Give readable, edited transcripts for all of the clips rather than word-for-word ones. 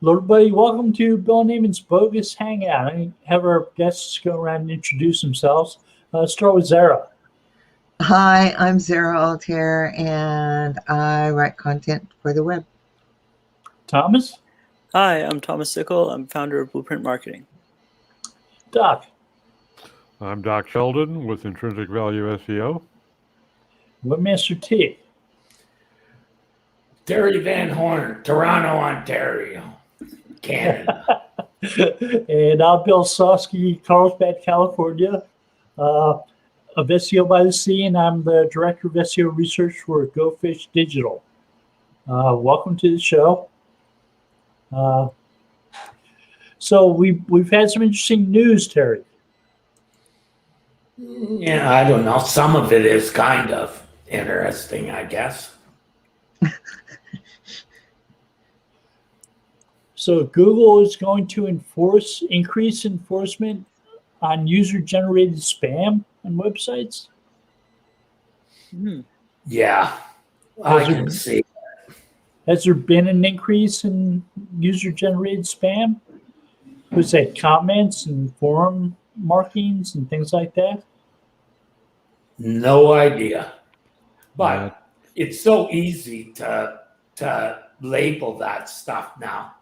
Hello, everybody. Welcome to Bill Neiman's Bogus Hangout. I have our guests go around and introduce themselves. Let's start with Zara. Hi, I'm Zara Altair, and I write content for the web. Thomas. Hi, I'm Thomas Sickle. I'm founder of Blueprint Marketing. Doc. I'm Doc Sheldon with Intrinsic Value SEO. Webmaster T. Terry Van Horn, Toronto, Ontario, Canada. And I'm Bill Sosky, Carlsbad, California, of SEO by the Sea, and I'm the Director of SEO Research for Go Fish Digital. Welcome to the show. So we've had some interesting news, Terry. Yeah, I don't know. Some of it is kind of interesting, I guess. So Google is going to increase enforcement on user-generated spam on websites. Yeah, I can see. Has there been an increase in user-generated spam? Was that comments and forum markings and things like that? No idea. But it's so easy to label that stuff now.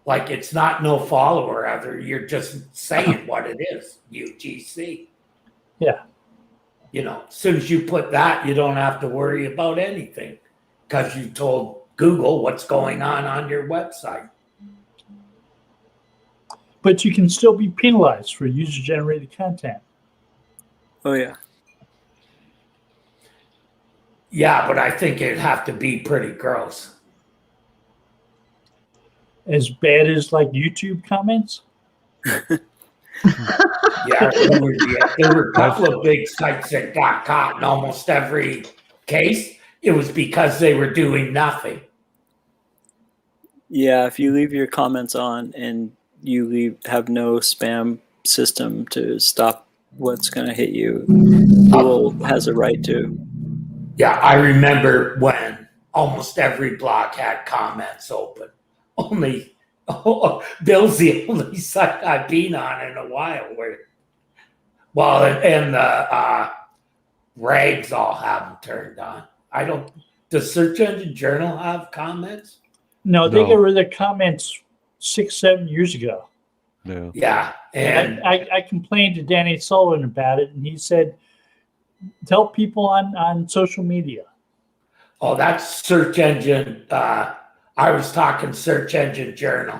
Like it's not no follower other. You're just saying what it is, UGC. Yeah. You know, as soon as you put that, you don't have to worry about anything because you told Google what's going on your website. But you can still be penalized for user-generated content. Oh, yeah. Yeah, but I think it'd have to be pretty gross. As bad as like YouTube comments? Yeah, there were a couple of big sites that got caught in almost every case. It was because they were doing nothing. Yeah, if you leave your comments on and you have no spam system to stop what's going to hit you, Google has a right to. Yeah, I remember when almost every blog had comments open. Bill's the only site I've been on in a while where, and the rags all have them turned on. Does Search Engine Journal have comments? No, they got rid of their comments 6-7 years ago. Yeah. And I complained to Danny Sullivan about it, and he said, tell people on social media. Oh, that's Search Engine. I was talking Search Engine Journal.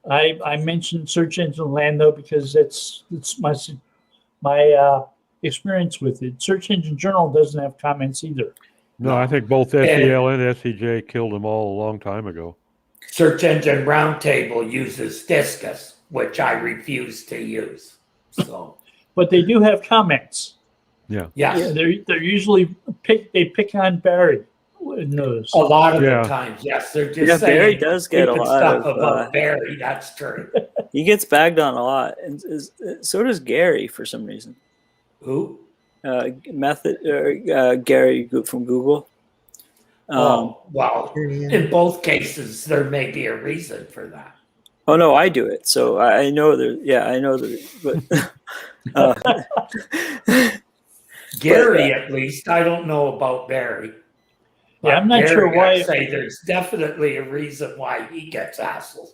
I mentioned Search Engine Land though because it's my experience with it. Search Engine Journal doesn't have comments either. No, I think both SEL and SEJ killed them all a long time ago. Search Engine Roundtable uses Discus, which I refuse to use. So, but they do have comments. Yeah. Yes. Yeah, they're usually pick on Barry. Knows. A lot of the times, yes. They're just saying Barry does get a lot stuff of about Barry. That's true. He gets bagged on a lot, and so does Gary for some reason. Who? Gary from Google. In both cases, there may be a reason for that. Oh no, I do it, so I know there. Yeah, I know there. But Gary, at least, I don't know about Barry. Yeah, I'm not sure why. I'd say there's definitely a reason why he gets hassled,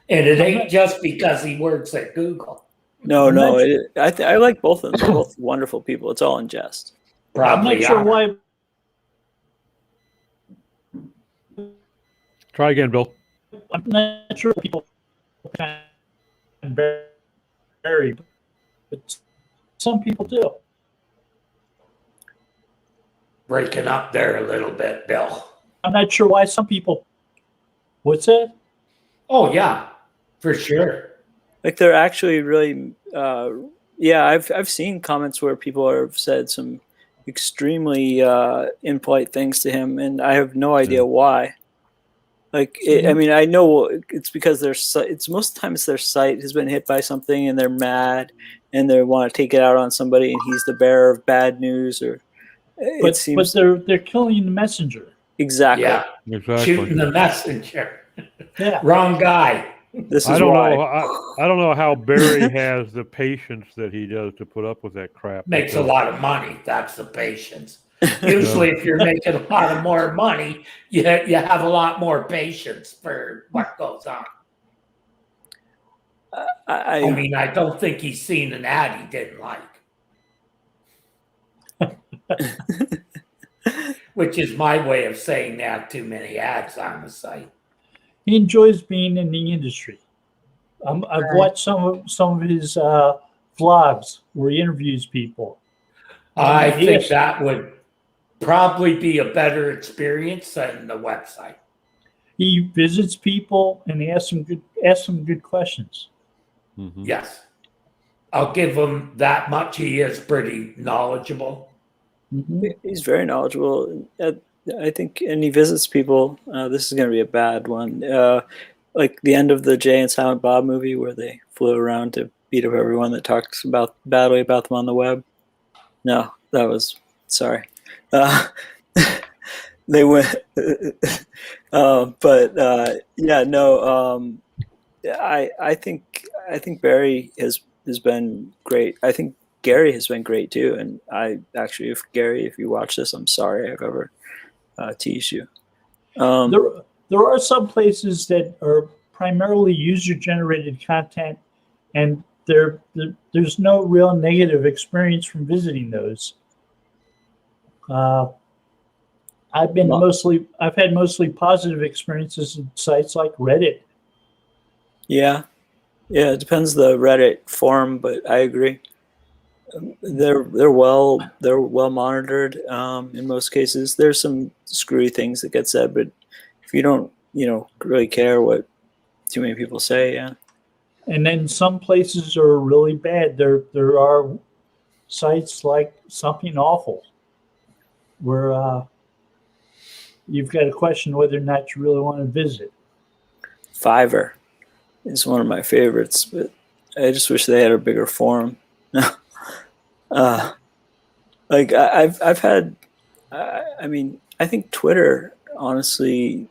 and it ain't just because he works at Google. No, I like both of them. They're both wonderful people. It's all in jest. Probably, I'm not sure why. Try again, Bill. I'm not sure people can Barry, but some people do. Breaking up there a little bit, Bill. I'm not sure why some people. What's that? Oh yeah, for sure. Like they're actually really, I've seen comments where people have said some extremely impolite things to him, and I have no idea why. Like, I mean, I know it's because it's most of the time it's their site has been hit by something and they're mad and they want to take it out on somebody and he's the bearer of bad news or. But they're killing the messenger. Exactly. Yeah. Exactly. Shooting the messenger. Yeah. Wrong guy. This is I don't why. know. I don't know how Barry has the patience that he does to put up with that crap. Makes a because- lot of money. That's the patience. Usually, if you're making a lot of more money, you have a lot more patience for what goes on. I mean, I don't think he's seen an ad he didn't like. Which is my way of saying they have too many ads on the site. He enjoys being in the industry. I've watched some of his vlogs where he interviews people. I think Yes. that would probably be a better experience than the website. He visits people and he asks them good questions. Mhm. Yes. I'll give him that much. He is pretty knowledgeable. Mhm. He's very knowledgeable. I think, and he visits people. This is going to be a bad one. Like the end of the Jay and Silent Bob movie where they flew around to beat up everyone that talks badly about them on the web. No, that was, sorry. They went, yeah, no. I think Barry has been great. I think Gary has been great too. And I actually, if you watch this, I'm sorry I've ever teased you. There are some places that are primarily user-generated content, and there's no real negative experience from visiting those. I've had mostly positive experiences in sites like Reddit. Yeah, it depends the Reddit forum, but I agree. They're well monitored in most cases. There's some screwy things that get said, but if you don't really care what too many people say, yeah. And then some places are really bad. There are sites like Something Awful where you've got to question whether or not you really want to visit. Fiverr is one of my favorites, but I just wish they had a bigger forum. Like I've had, I mean, I think Twitter, honestly,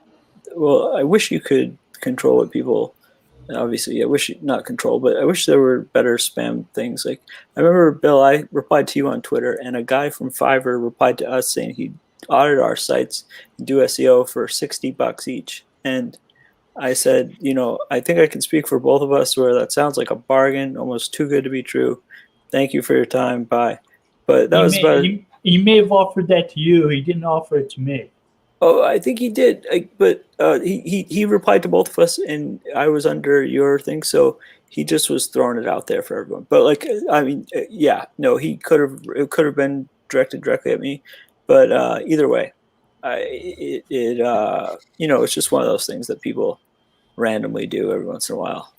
well, I wish you could control what people. Obviously, I wish not control, but I wish there were better spam things. Like I remember, Bill, I replied to you on Twitter, and a guy from Fiverr replied to us saying he'd audit our sites and do SEO for $60 each. And I said, I think I can speak for both of us where that sounds like a bargain, almost too good to be true. Thank you for your time. Bye. But that was about. He may have offered that to you. He didn't offer it to me. Oh, I think he did. But he replied to both of us, and I was under your thing, so he just was throwing it out there for everyone. But like, I mean, yeah, no, it could have been directed directly at me, but either way, it's just one of those things that people randomly do every once in a while.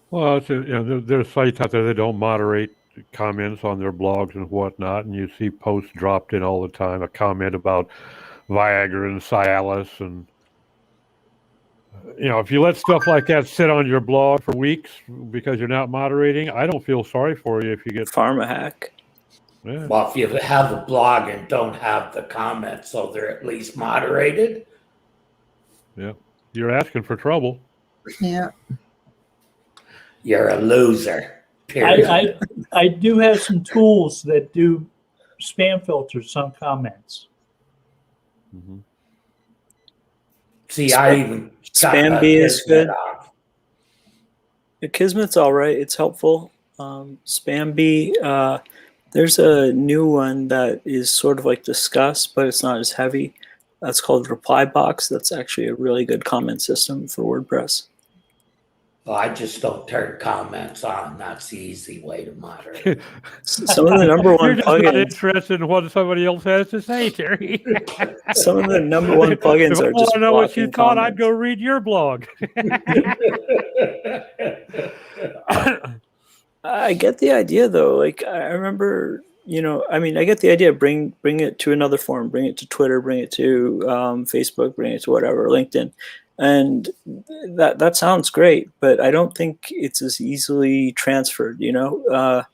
Well, there's sites out there that don't moderate comments on their blogs and whatnot, and you see posts dropped in all the time. A comment about Viagra and Cialis, and if you let stuff like that sit on your blog for weeks because you're not moderating, I don't feel sorry for you if you get Pharma hack. Yeah. Well, if you have a blog and don't have the comments, so they're at least moderated. Yeah, you're asking for trouble. Yeah. You're a loser. Period. I do have some tools that do spam filter some comments. Mm-hmm. See, I even Spam B is good. off. Kismet's all right. It's helpful. Spam B, there's a new one that is sort of like Discuss, but it's not as heavy. That's called Reply Box. That's actually a really good comment system for WordPress. Well, I just don't turn comments on. That's the easy way to moderate. Some of the number one You're just not plugins. interested in what somebody else has to say, Terry. Some of the number one plugins If I are want just to know what you blocking thought, I'd comments. go read your blog. I get the idea though. Like I remember, I get the idea. Bring it to another forum. Bring it to Twitter. Bring it to Facebook. Bring it to whatever, LinkedIn, and that sounds great. But I don't think it's as easily transferred. And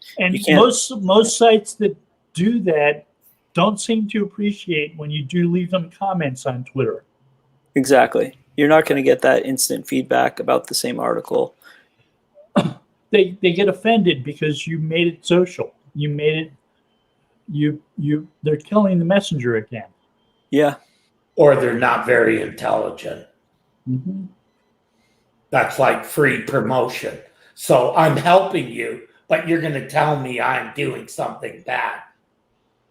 most sites that do that don't seem to appreciate when you do leave them comments on Twitter. Exactly. You're not going to get that instant feedback about the same article. They get offended because you made it social. You made it. They're killing the messenger again. Yeah. Or they're not very intelligent. Mm-hmm. That's like free promotion. So I'm helping you, but you're going to tell me I'm doing something bad.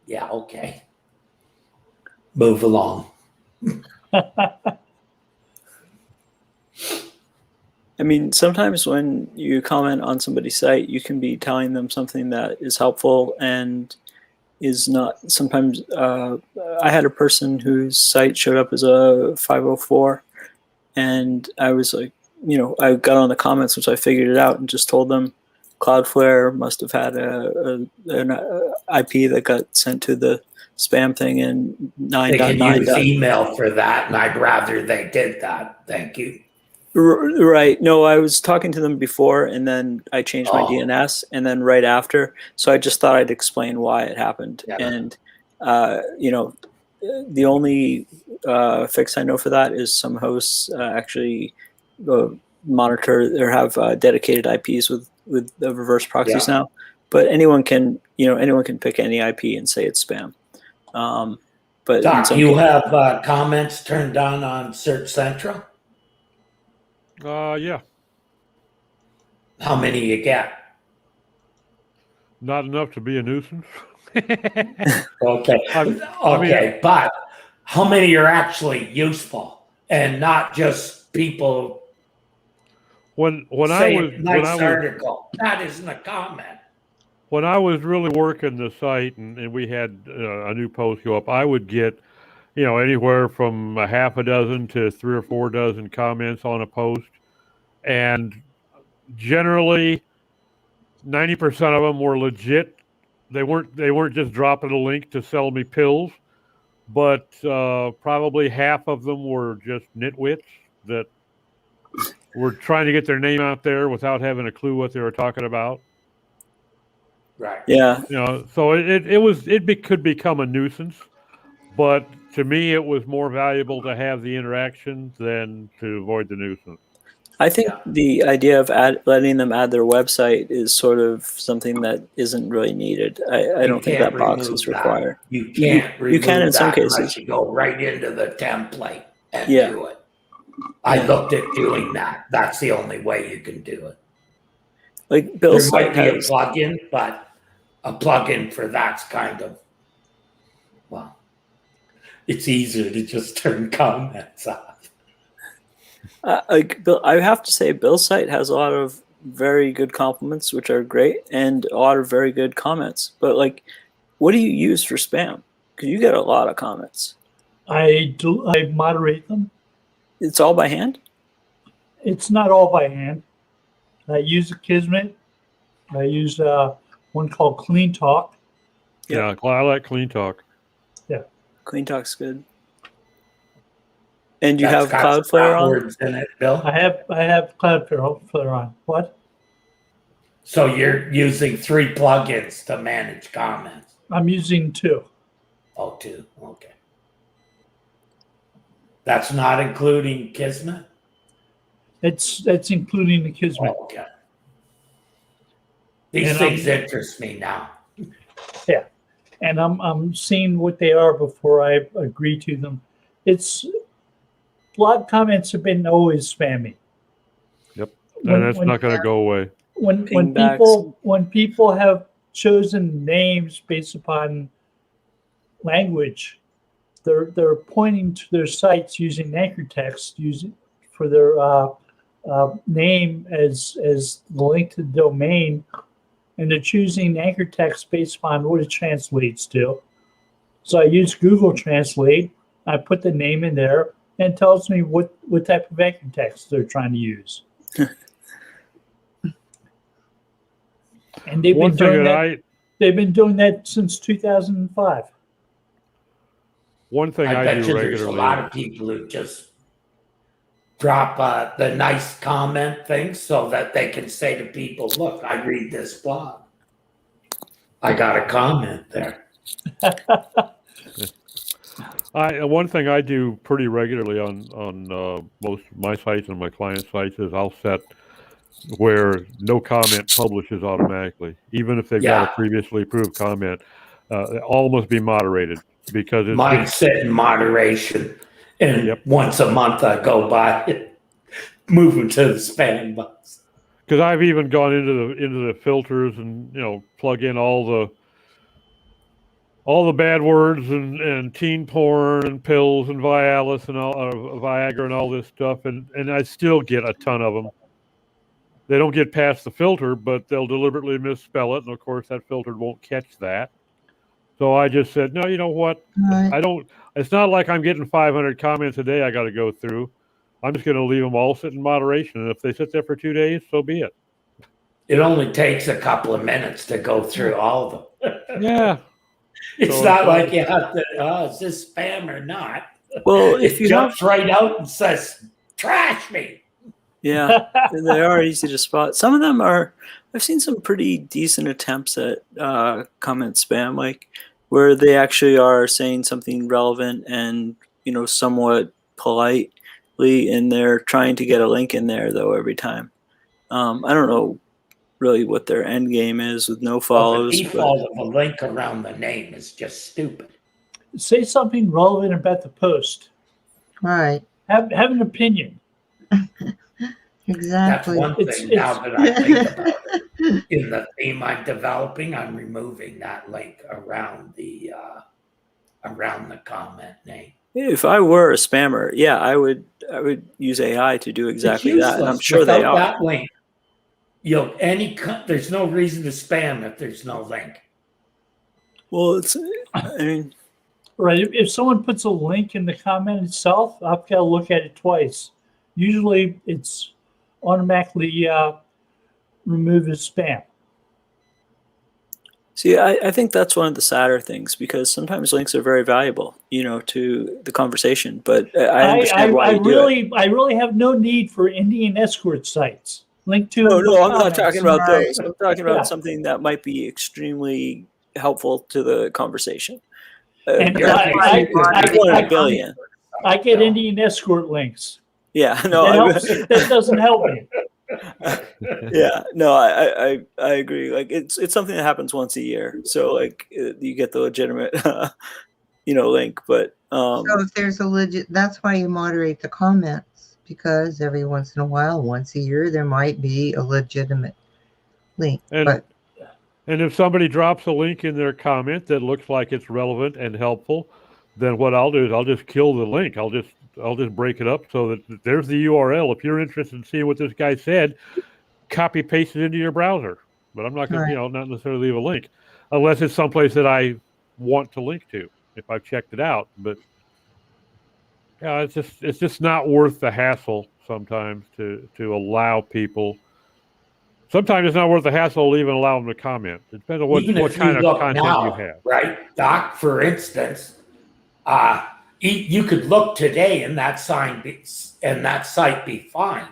Yeah, okay. Move along. I mean, sometimes when you comment on somebody's site, you can be telling them something that is helpful and is not. Sometimes I had a person whose site showed up as a 504, and I was like, I got on the comments, which I figured it out and just told them Cloudflare must have had an IP that got sent to the spam thing and They can use email for that, and I'd rather they did that. Thank you. Right. No, I was talking to them before, and then I changed my DNS, and then right after. So I just thought I'd explain why it happened. Yeah. And, the only fix I know for that is some hosts actually monitor or have dedicated IPs with the reverse proxies now. But anyone can pick any IP and say it's spam. But Doc, you have comments turned on Search Central? Yeah. How many you get? Not enough to be a nuisance. Okay. But how many are actually useful and not just people article? That isn't a comment. When I was really working the site and we had a new post go up, I would get, anywhere from a half a dozen to 3 or 4 dozen comments on a post. And generally 90% of them were legit. They weren't just dropping a link to sell me pills, but probably half of them were just nitwits that were trying to get their name out there without having a clue what they were talking about. Right. Yeah. So it could become a nuisance, but to me it was more valuable to have the interaction than to avoid the nuisance. I think the idea of letting them add their website is sort of something that isn't really needed. I don't think that box is required. You can't remove you can in some cases. Unless you go right into the template and do it. I looked at doing that. That's the only way you can do it. Like Bill's there might be a plugin, but a plugin for that's kind of, it's easier to just turn comments off. Bill, I have to say, Bill's site has a lot of very good compliments, which are great, and a lot of very good comments. But what do you use for spam? Because you get a lot of comments. I moderate them. It's all by hand? It's not all by hand. I use a Kismet. I use one called Clean Talk. Yeah, I like Clean Talk. Yeah. Clean Talk's good. And you have Cloudflare on? In it, Bill? I have Cloudflare on. What? So you're using 3 plugins to manage comments? I'm using 2. Oh, 2. Okay. That's not including Kismet? It's including the Kismet. Oh, okay. These things interest me now. Yeah. And I'm seeing what they are before I agree to them. Blog comments have been always spammy. Yep. And that's not going to go away. When people have chosen names based upon language, they're pointing to their sites using anchor text for their name as the link to the domain, and they're choosing anchor text based upon what it translates to. So I use Google Translate. I put the name in there, and it tells me what type of anchor text they're trying to use. And they've been doing that since 2005. One thing I do regularly. There's a lot of people who just drop the nice comment things so that they can say to people, "Look, I read this blog. I got a comment there." One thing I do pretty regularly on most of my sites and my client sites is I'll set where no comment publishes automatically, even if they've got a previously approved comment. All must be moderated because it's Mine's set in moderation, and once a month I go by it, move them to the spam box. Because I've even gone into the filters and plug in all the bad words and teen porn and pills and Vialis and all Viagra and all this stuff, and I still get a ton of them. They don't get past the filter, but they'll deliberately misspell it, and of course that filter won't catch that. So I just said, no, you know what? I don't. It's not like I'm getting 500 comments a day I got to go through. I'm just going to leave them all sit in moderation, and if they sit there for 2 days, so be it. It only takes a couple of minutes to go through all of them. Yeah. It's not like you have to, is this spam or not? Well, if you jumps right out and says, trash me. Yeah, they are easy to spot. Some of them are, I've seen some pretty decent attempts at comment spam, like where they actually are saying something relevant and, somewhat politely, and they're trying to get a link in there, though, every time. I don't know really what their end game is with no follows. The default of a link around the name is just stupid. Say something relevant about the post. Right. Have an opinion. Exactly. That's one thing now that I think about it. In the theme I'm developing, I'm removing that link around the comment name. If I were a spammer, I would use AI to do exactly that. And I'm sure they are. That link, there's no reason to spam if there's no link. Well, right. If someone puts a link in the comment itself, I've got to look at it twice. Usually, it's automatically removed as spam. See, I think that's one of the sadder things, because sometimes links are very valuable, to the conversation. But I understand why you do it. I really have no need for Indian escort sites. Link to No, I'm not talking about those. I'm talking about something that might be extremely helpful to the conversation. And I get Indian escort links. Yeah, no, that doesn't help me. Yeah, no, I agree. Like it's something that happens once a year, so like you get the legitimate, link. But so if there's a legit, that's why you moderate the comments, because every once in a while, once a year, there might be a legitimate link. And if somebody drops a link in their comment that looks like it's relevant and helpful, then what I'll do is I'll just kill the link. I'll just break it up so that there's the URL. If you're interested in seeing what this guy said, copy paste it into your browser. But I'm not going to, not necessarily leave a link, unless it's someplace that I want to link to if I've checked it out. But it's just not worth the hassle sometimes to allow people. Sometimes it's not worth the hassle to even allow them to comment. It depends on what kind of content you have. Right, Doc, for instance, you could look today and that site be fine,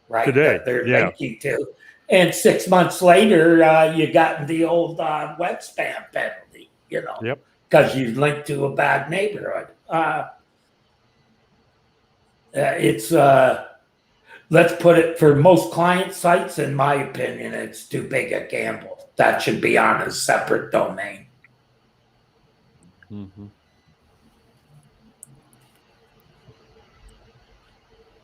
right? Today, that they're linking to, and 6 months later, you got the old web spam penalty, because you linked to a bad neighborhood. Let's put it, for most client sites, in my opinion, it's too big a gamble. That should be on a separate domain. Mm-hmm.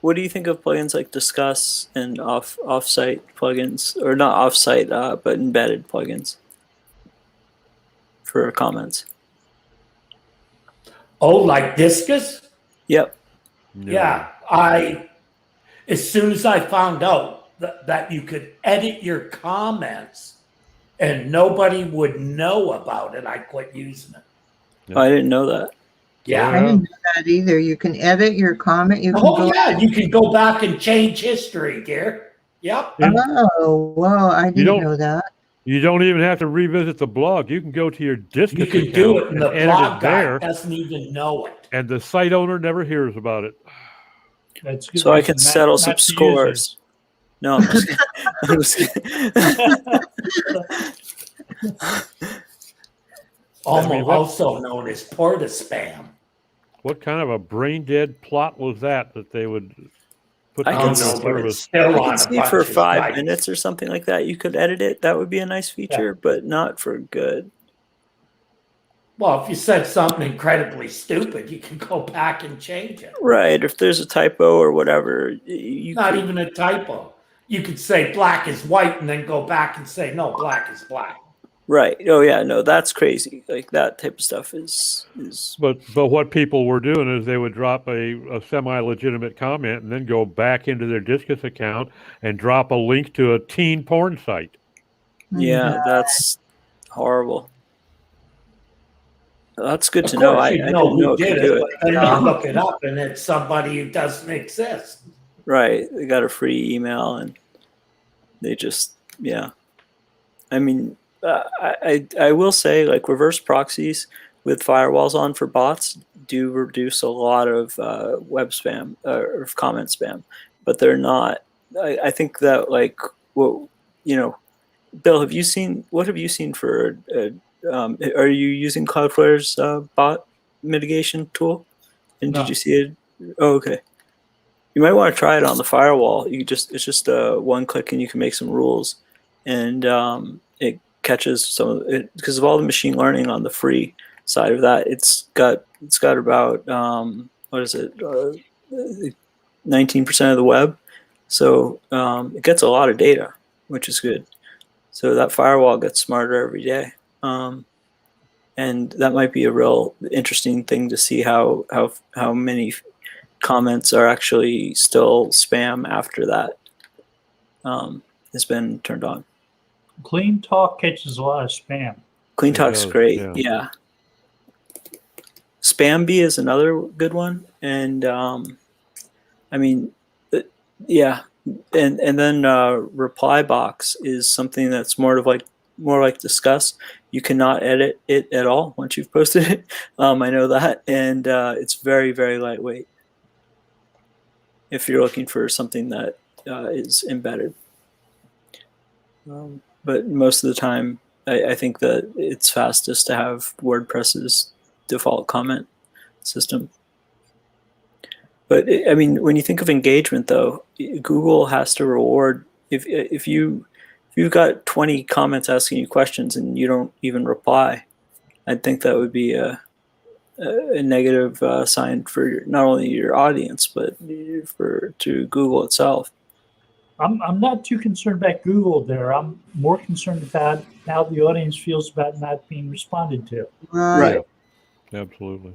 What do you think of plugins like Discuss and off-site plugins, or not off-site, but embedded plugins for comments? Oh, like Discus? Yep. Yeah, as soon as I found out that you could edit your comments and nobody would know about it, I quit using it. Oh, I didn't know that. Yeah. I didn't know that either. You can edit your comment. You can you can go back and change history, dear. Yep. Oh, wow. I didn't know that. You don't even have to revisit the blog. You can go to your Discus account. You can do it, and the blog guy there, doesn't even know it. And the site owner never hears about it. That's good. So I can settle some scores. No, I'm just Also known as Porta Spam. what kind of a brain dead plot was that they would put I together can a see- but it's service? still I on can a see bunch for of 5 sites. minutes or something like that, you could edit it. That would be a nice feature, but not for good. Well, if you said something incredibly stupid, you can go back and change it. Right. If there's a typo or whatever, you Not could, even a typo. You could say black is white and then go back and say, no, black is black. right. Oh yeah, no, that's crazy. Like that type of stuff is But what people were doing is they would drop a semi-legitimate comment and then go back into their Discus account and drop a link to a teen porn site. yeah, that's horrible. That's good Of to know. course, I you know didn't know who it could did do it, it. but then you look it up and it's somebody who doesn't exist. Right. They got a free email and they just, yeah. I mean, I will say, like, reverse proxies with firewalls on for bots do reduce a lot of web spam or comment spam, but they're not. I think that, like, well, you know, Bill, what have you seen for? Are you using Cloudflare's bot mitigation tool? And No. did you see it? Oh, okay. You might want to try it on the firewall. It's just one click and you can make some rules, and it catches some of it because of all the machine learning on the free side of that. It's got about what is it, 19% of the web, so it gets a lot of data, which is good. So that firewall gets smarter every day, and that might be a real interesting thing to see how many comments are actually still spam after that has been turned on. Clean Talk catches a lot of spam. Clean It Talk's does, great. yeah. Yeah. Spamby is another good one, and I mean, yeah, and then reply box is something that's more like Discuss. You cannot edit it at all once you've posted it. I know that, and it's very, very lightweight if you're looking for something that is embedded. But most of the time, I think that it's fastest to have WordPress's default comment system. But I mean, when you think of engagement, though, Google has to reward if you've got 20 comments asking you questions and you don't even reply. I think that would be a negative sign for not only your audience but to Google itself. I'm not too concerned about Google there. I'm more concerned about how the audience feels about not being responded to. Right. Absolutely.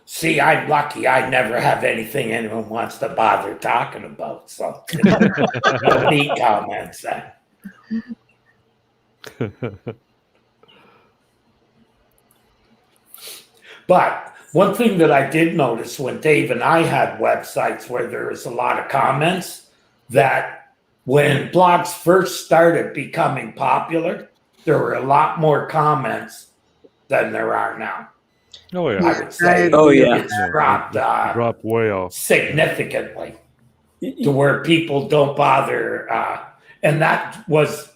See, I'm lucky. I never have anything anyone wants to bother talking about. So, no need comments. But one thing that I did notice when Dave and I had websites where there was a lot of comments, that when blogs first started becoming popular, there were a lot more comments than there are now. Oh yeah. I would say Oh, yeah. it's dropped Drop way off. significantly to where people don't bother. And that was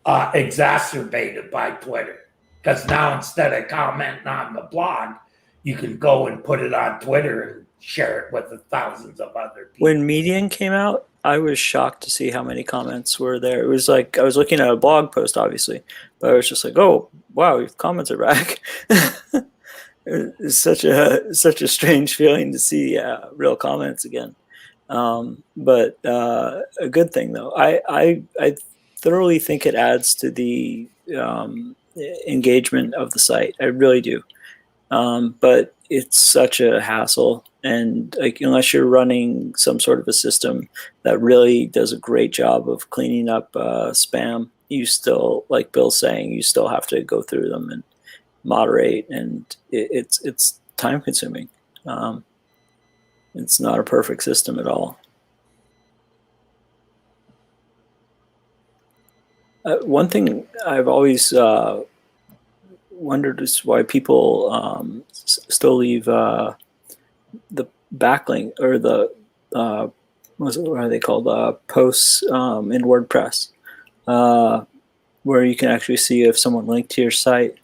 exacerbated by Twitter. Because now instead of commenting on the blog, you can go and put it on Twitter and share it with the thousands of other people. When Median came out, I was shocked to see how many comments were there. It was like I was looking at a blog post, obviously, but I was just like, "Oh, wow, comments are back." It's such a strange feeling to see real comments again, but a good thing though. I thoroughly think it adds to the engagement of the site. I really do. But it's such a hassle, and like unless you're running some sort of a system that really does a great job of cleaning up spam, you still, like Bill's saying, you still have to go through them and moderate, and it's time consuming. It's not a perfect system at all. One thing I've always wondered is why people still leave the backlink or the what are they called, posts in WordPress, where you can actually see if someone linked to your site.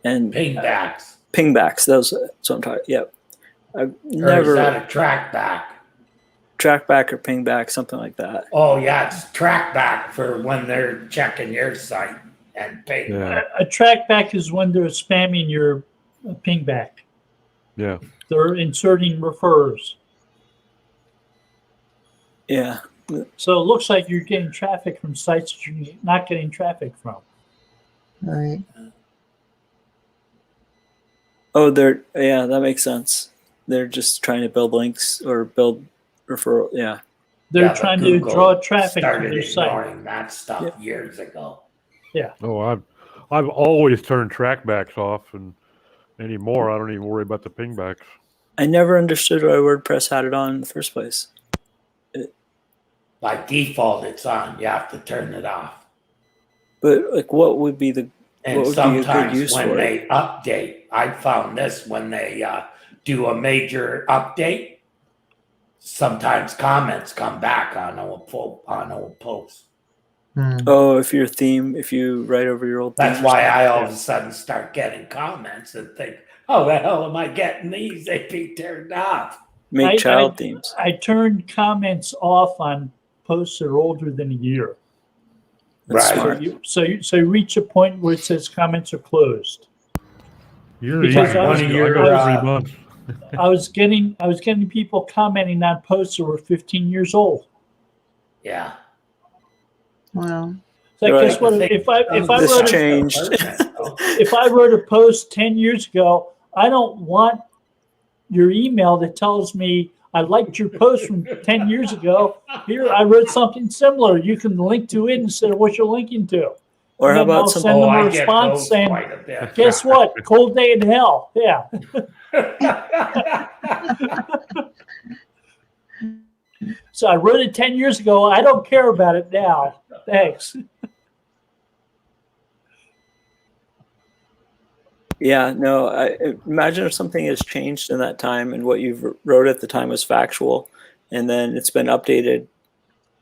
And Pingbacks. Pingbacks. Those. So I'm talking. Yep. I've Or is never that a trackback? trackback or pingback, something like that. Oh yeah, it's trackback for when they're checking your site and ping. Yeah. A trackback is when they're spamming your pingback. Yeah. They're inserting referrers. Yeah. So it looks like you're getting traffic from sites that you're not getting traffic from. Right. Oh, that makes sense. They're just trying to build links or build referral. Yeah. They're but trying to Google draw traffic to started their site. ignoring that stuff Yep. years ago. Oh, I've always turned trackbacks off, and anymore I don't even worry about the pingbacks. I never understood why WordPress had it on in the first place. By default, it's on. You have to turn it off. But like, what would be the And what would be a good sometimes use when for they it? update, I found this when they do a major update, sometimes comments come back on old posts. Oh, if you write over your old That's theme or why something. I all of a sudden start getting comments and think, "Oh, the hell am I getting these? They be turned off." Make child themes. I turned comments off on posts that are older than a year. That's Right. smart. So you reach a point where it says comments are closed. Because I I was- got your, 3 months. I was getting people commenting on posts that were 15 years old. Yeah. Well, So Right. guess what? If I This wrote changed. if I wrote a post 10 years ago, I don't want your email that tells me I liked your post from 10 years ago. Here, I wrote something similar. You can link to it instead of what you're linking to. Or And how then I'll about some? send them a I get response those saying, quite a bit. guess what? Cold day in hell. Yeah. So I wrote it 10 years ago. I don't care about it now. Thanks. Yeah, no. I imagine if something has changed in that time, and what you wrote at the time was factual, and then it's been updated.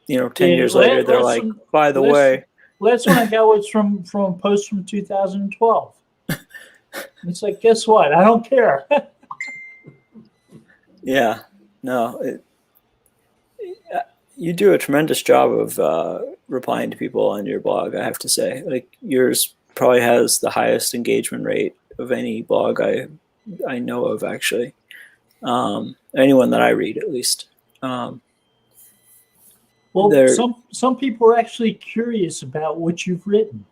10 Yeah, years later, they're like, by the way, last one I got was from a post from 2012. It's like, guess what? I don't care. yeah, no. You do a tremendous job of replying to people on your blog, I have to say. Like, yours probably has the highest engagement rate of any blog I know of, actually. Anyone that I read, at least. Well, some people are actually curious about what you've written.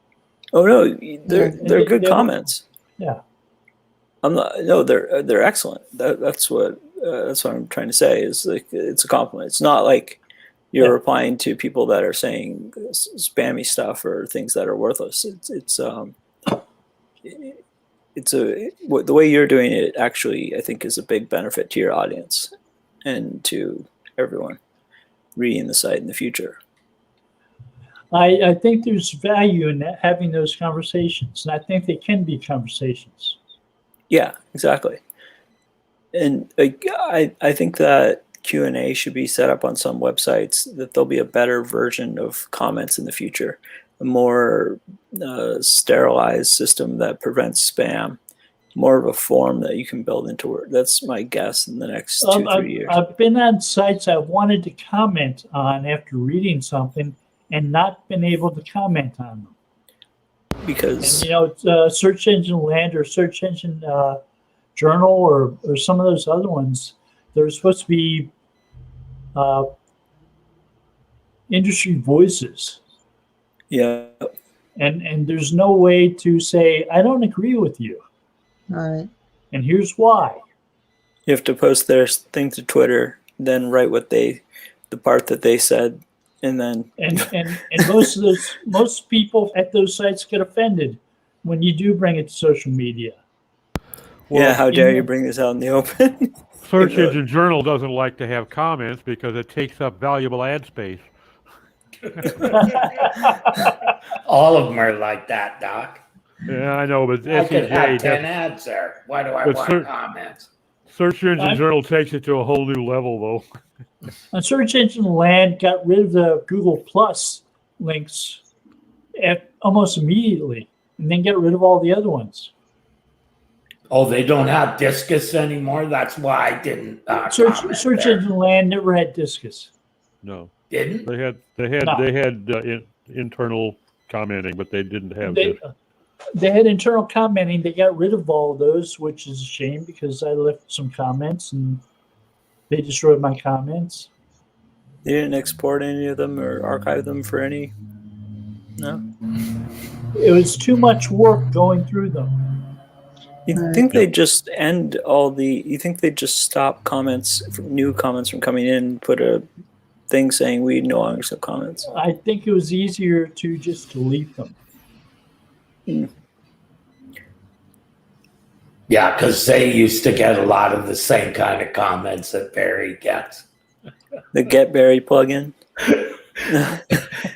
Oh no, they're good they're- comments. Yeah. They're excellent. That's what I'm trying to say. Is like, it's a compliment. It's not like you're replying to people that are saying spammy stuff or things that are worthless. The way you're doing it actually, I think, is a big benefit to your audience and to everyone reading the site in the future. I think there's value in having those conversations, and I think they can be conversations. Yeah, exactly. And I think that Q&A should be set up on some websites, that there'll be a better version of comments in the future, a more sterilized system that prevents spam, more of a form that you can build into Word. That's my guess in the next 2-3 years. I've been on sites I wanted to comment on after reading something and not been able to comment on them. Because And, Search Engine Land or Search Engine Journal or some of those other ones, they're supposed to be industry voices. yeah, And there's no way to say, I don't agree with you. right. And here's why. you have to post their thing to Twitter, then write the part that they said, and then And most people at those sites get offended when you do bring it to social media. yeah, how dare in- you bring this out in the open? Search Engine Journal doesn't like to have comments because it takes up valuable ad space. All of them are like that, Doc. Yeah, I know, but I could have SEJ 10 ads there. Why do I But want comments? Search Engine I'm- Journal takes it to a whole new level, though. And Search Engine Land got rid of the Google Plus links almost immediately, and then get rid of all the other ones. Oh, they don't have discus anymore. That's why I didn't Search there. Engine Land never had discus. No, Didn't? they had internal commenting, but they didn't have They, this. they had internal commenting. They got rid of all of those, which is a shame because I left some comments and they destroyed my comments. They didn't export any of them or archive them for any. No. It was too much work going through them. You Right. think they just end all the? You think they just stop new comments from coming in, and put a thing saying we no longer accept comments? I think it was easier to just delete them. Yeah, because they used to get a lot of the same kind of comments that Barry gets. The Get Berry plugin.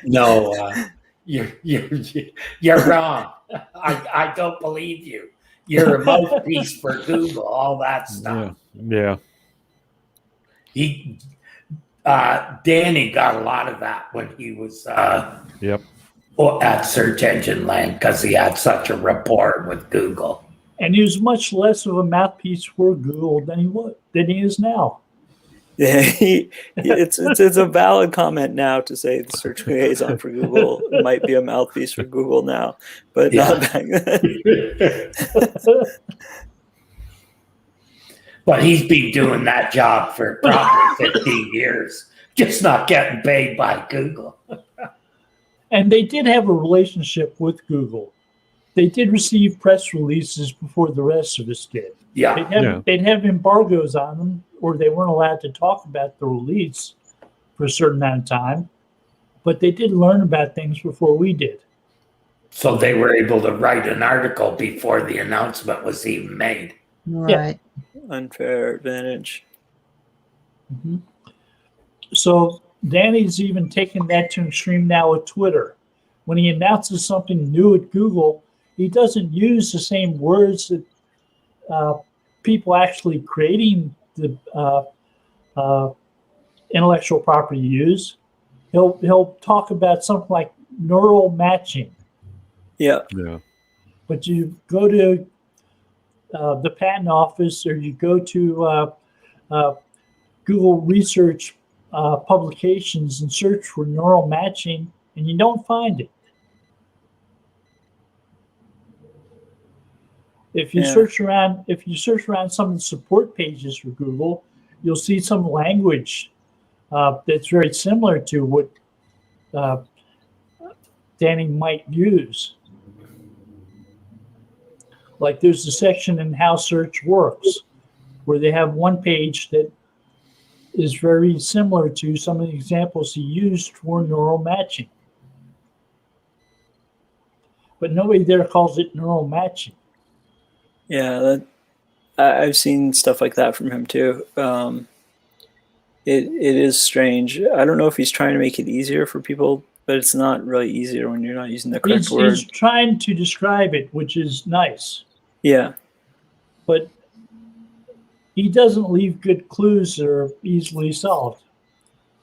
No, you're wrong. I don't believe you. You're a mouthpiece for Google, all that stuff. Yeah. Danny got a lot of that when he was Yep. at Search Engine Land because he had such a rapport with Google. And he was much less of a mouthpiece for Google than he is now. Yeah, it's a valid comment now to say the search liaison for Google might be a mouthpiece for Google now, but not back then. But he's been doing that job for probably 15 years, just not getting paid by Google. And they did have a relationship with Google. They did receive press releases before the rest of us did. Yeah. They'd have embargoes on them, or they weren't allowed to talk about the release for a certain amount of time. But they did learn about things before we did. So they were able to write an article before the announcement was even made. Right. Unfair advantage. Mm-hmm. So Danny's even taken that to an extreme now with Twitter. When he announces something new at Google, he doesn't use the same words that people actually creating the intellectual property use. He'll talk about something like neural matching. Yeah. But you go to the patent office or you go to Google research publications and search for neural matching, and you don't find it. If you search around some of the support pages for Google, you'll see some language that's very similar to what Danny might use. Like there's a section in How Search Works where they have one page that is very similar to some of the examples he used for neural matching. But nobody there calls it neural matching. Yeah, I've seen stuff like that from him too. It is strange. I don't know if he's trying to make it easier for people, but it's not really easier when you're not using the correct word. He's trying to describe it, which is nice. Yeah. But he doesn't leave good clues that are easily solved.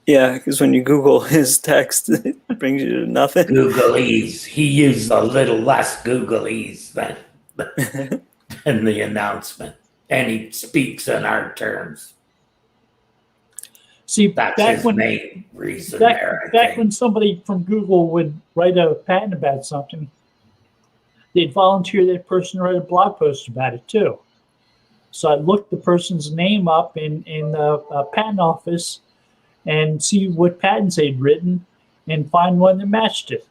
Yeah, because when you Google his text, it brings you to nothing. Googleese. He used a little less Googleese than the announcement. And he speaks in our terms. See, That's his main reason there. Back when somebody from Google would write a patent about something, they'd volunteer that person to write a blog post about it too. So I'd look the person's name up in the patent office and see what patents they'd written and find one that matched it.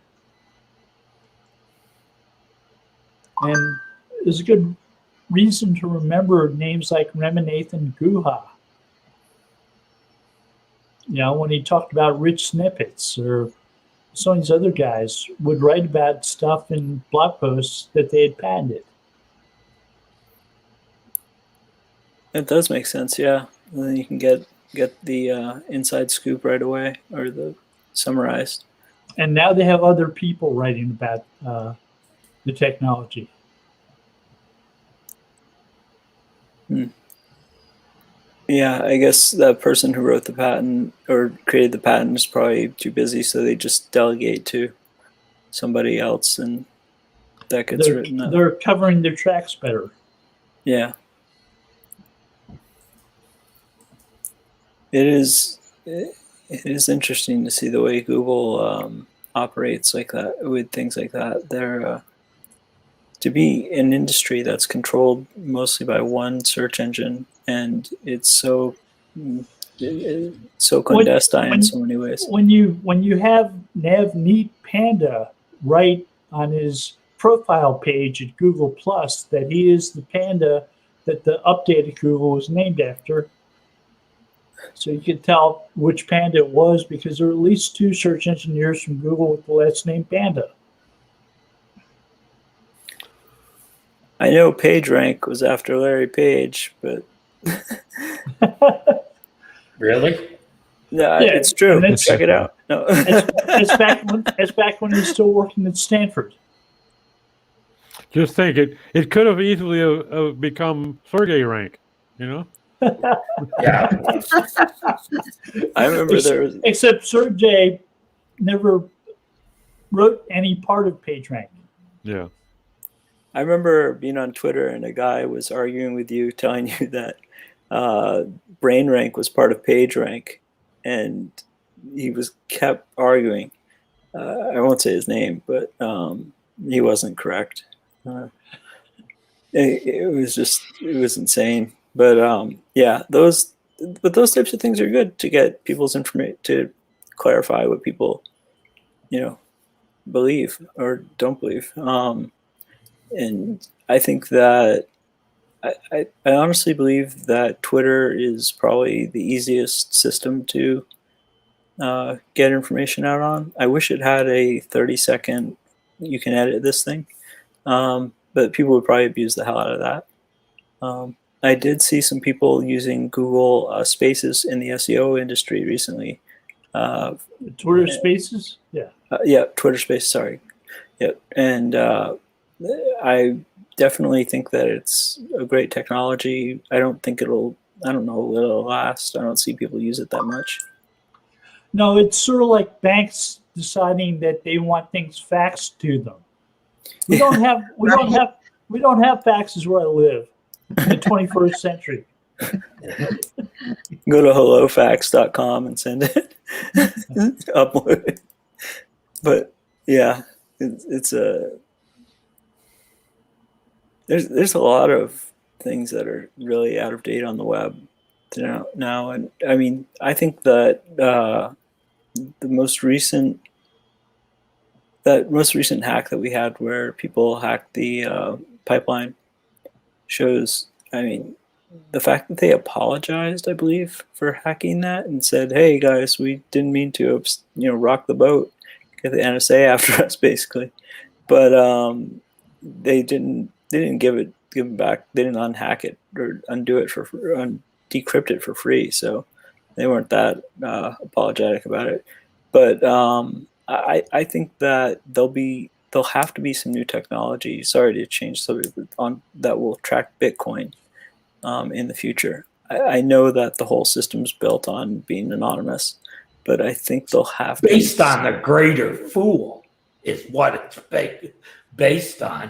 And there's a good reason to remember names like Remenathan Guha. You know, when he talked about rich snippets, or some of these other guys would write about stuff in blog posts that they had patented. It does make sense, yeah. And then you can get the inside scoop right away, or the summarized. And now they have other people writing about the technology. Yeah, I guess that person who wrote the patent or created the patent is probably too busy, so they just delegate to somebody else, and that gets written up. They're covering their tracks better. Yeah. It is interesting to see the way Google operates like that with things like that. They're to be an industry that's controlled mostly by one search engine, and it's so clandestine in so many ways. When you have Neat Panda write on his profile page at Google Plus that he is the panda that the updated Google was named after, so you can tell which panda it was because there are at least 2 search engineers from Google with the last name Panda. I know PageRank was after Larry Page, but Really? yeah, Yeah, it's true. and Check it out. No. It's back when he's still working at Stanford. Just think, it could have easily become Sergey Rank, you know? Yeah. I remember there was Except Sergey never wrote any part of PageRank. Yeah. I remember being on Twitter and a guy was arguing with you, telling you that BrainRank was part of PageRank, and he kept arguing. I won't say his name, but he wasn't correct. It was insane. But yeah, those types of things are good to get people's information, to clarify what people, believe or don't believe. And I think that I honestly believe that Twitter is probably the easiest system to get information out on. I wish it had a 30-second, you can edit this thing, but people would probably abuse the hell out of that. I did see some people using Google Spaces in the SEO industry recently. Twitter Spaces? Yeah. Yeah, Twitter Space, sorry. Yep. And I definitely think that it's a great technology. I don't know if it'll last. I don't see people use it that much. No, it's sort of like banks deciding that they want things faxed to them. We don't have faxes where I live in the 21st century. Go to hellofax.com and send it. Upload it. But yeah, it's a there's a lot of things that are really out of date on the web now, and I mean, I think that the most recent hack that we had, where people hacked the pipeline, shows. I mean, the fact that they apologized, I believe, for hacking that and said, "Hey guys, we didn't mean to, rock the boat, get the NSA after us," basically. But they didn't give it back. They didn't unhack it or decrypt it for free. So they weren't that apologetic about it. But I think that there'll have to be some new technology. Sorry to change subject, that will track Bitcoin in the future. I know that the whole system's built on being anonymous, but I think they'll have based on a greater fool is what it's based on.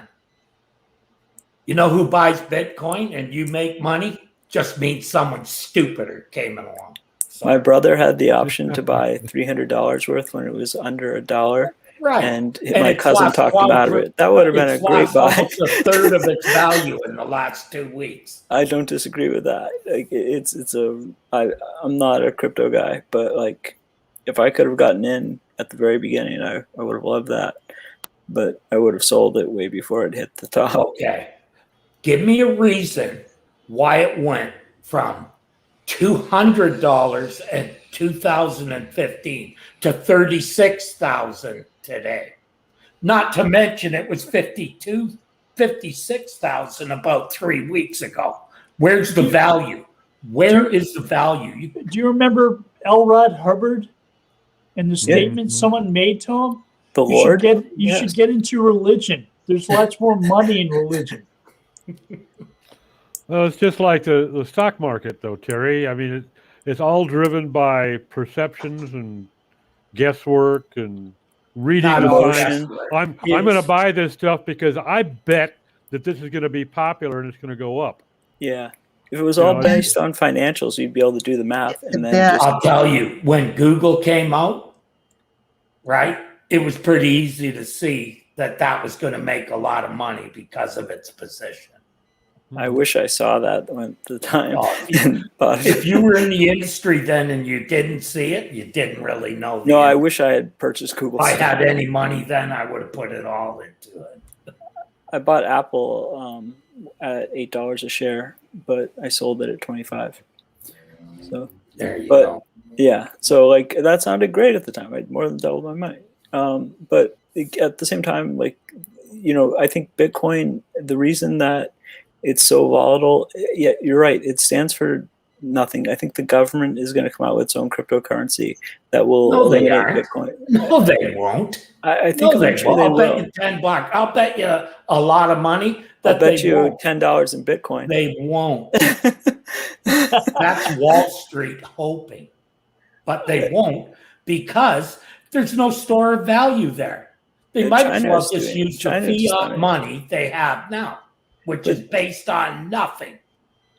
You know who buys Bitcoin and you make money? Just means someone stupider came along. So, my brother had the option to buy $300 worth when it was under $1. right. And my cousin talked him out of it. That would have been a great buy. Almost a third of its value in the last 2 weeks. I don't disagree with that. Like, I'm not a crypto guy, but like, if I could have gotten in at the very beginning, I would have loved that. But I would have sold it way before it hit the top. Okay. Give me a reason why it went from $200 in 2015 to $36,000 today. Not to mention it was $56,000 about 3 weeks ago. Where's the value? Where is the value? Do you remember L. Rod Hubbard and the statement someone made to him? The Lord? You should get into religion. There's lots more money in religion. Well, it's just like the stock market, though, Terry. I mean, it's all driven by perceptions and guesswork and reading the signs. I'm going to buy this stuff because I bet that this is going to be popular and it's going to go up. Yeah. If it was all based on financials, you'd be able to do the math. And then just, I'll tell you, when Google came out, right, it was pretty easy to see that was going to make a lot of money because of its position. I wish I saw that at the time. But if you were in the industry then and you didn't see it, you didn't really know. No, I wish I had purchased Google. If I had any money then, I would have put it all into it. I bought Apple at $8 a share, but I sold it at 25. So there you go. Yeah, so like that sounded great at the time. I had more than doubled my money. But at the same time, like, you know, I think Bitcoin, the reason that it's so volatile, yeah, you're right. It stands for nothing. I think the government is going to come out with its own cryptocurrency that will eliminate Bitcoin. No, they won't. I think eventually they will. I'll bet you $10. I'll bet you a lot of money. I'll bet you $10 in Bitcoin. They won't. That's Wall Street hoping. But they won't because there's no store of value there. They might as well just use the fiat money they have now, which is based on nothing.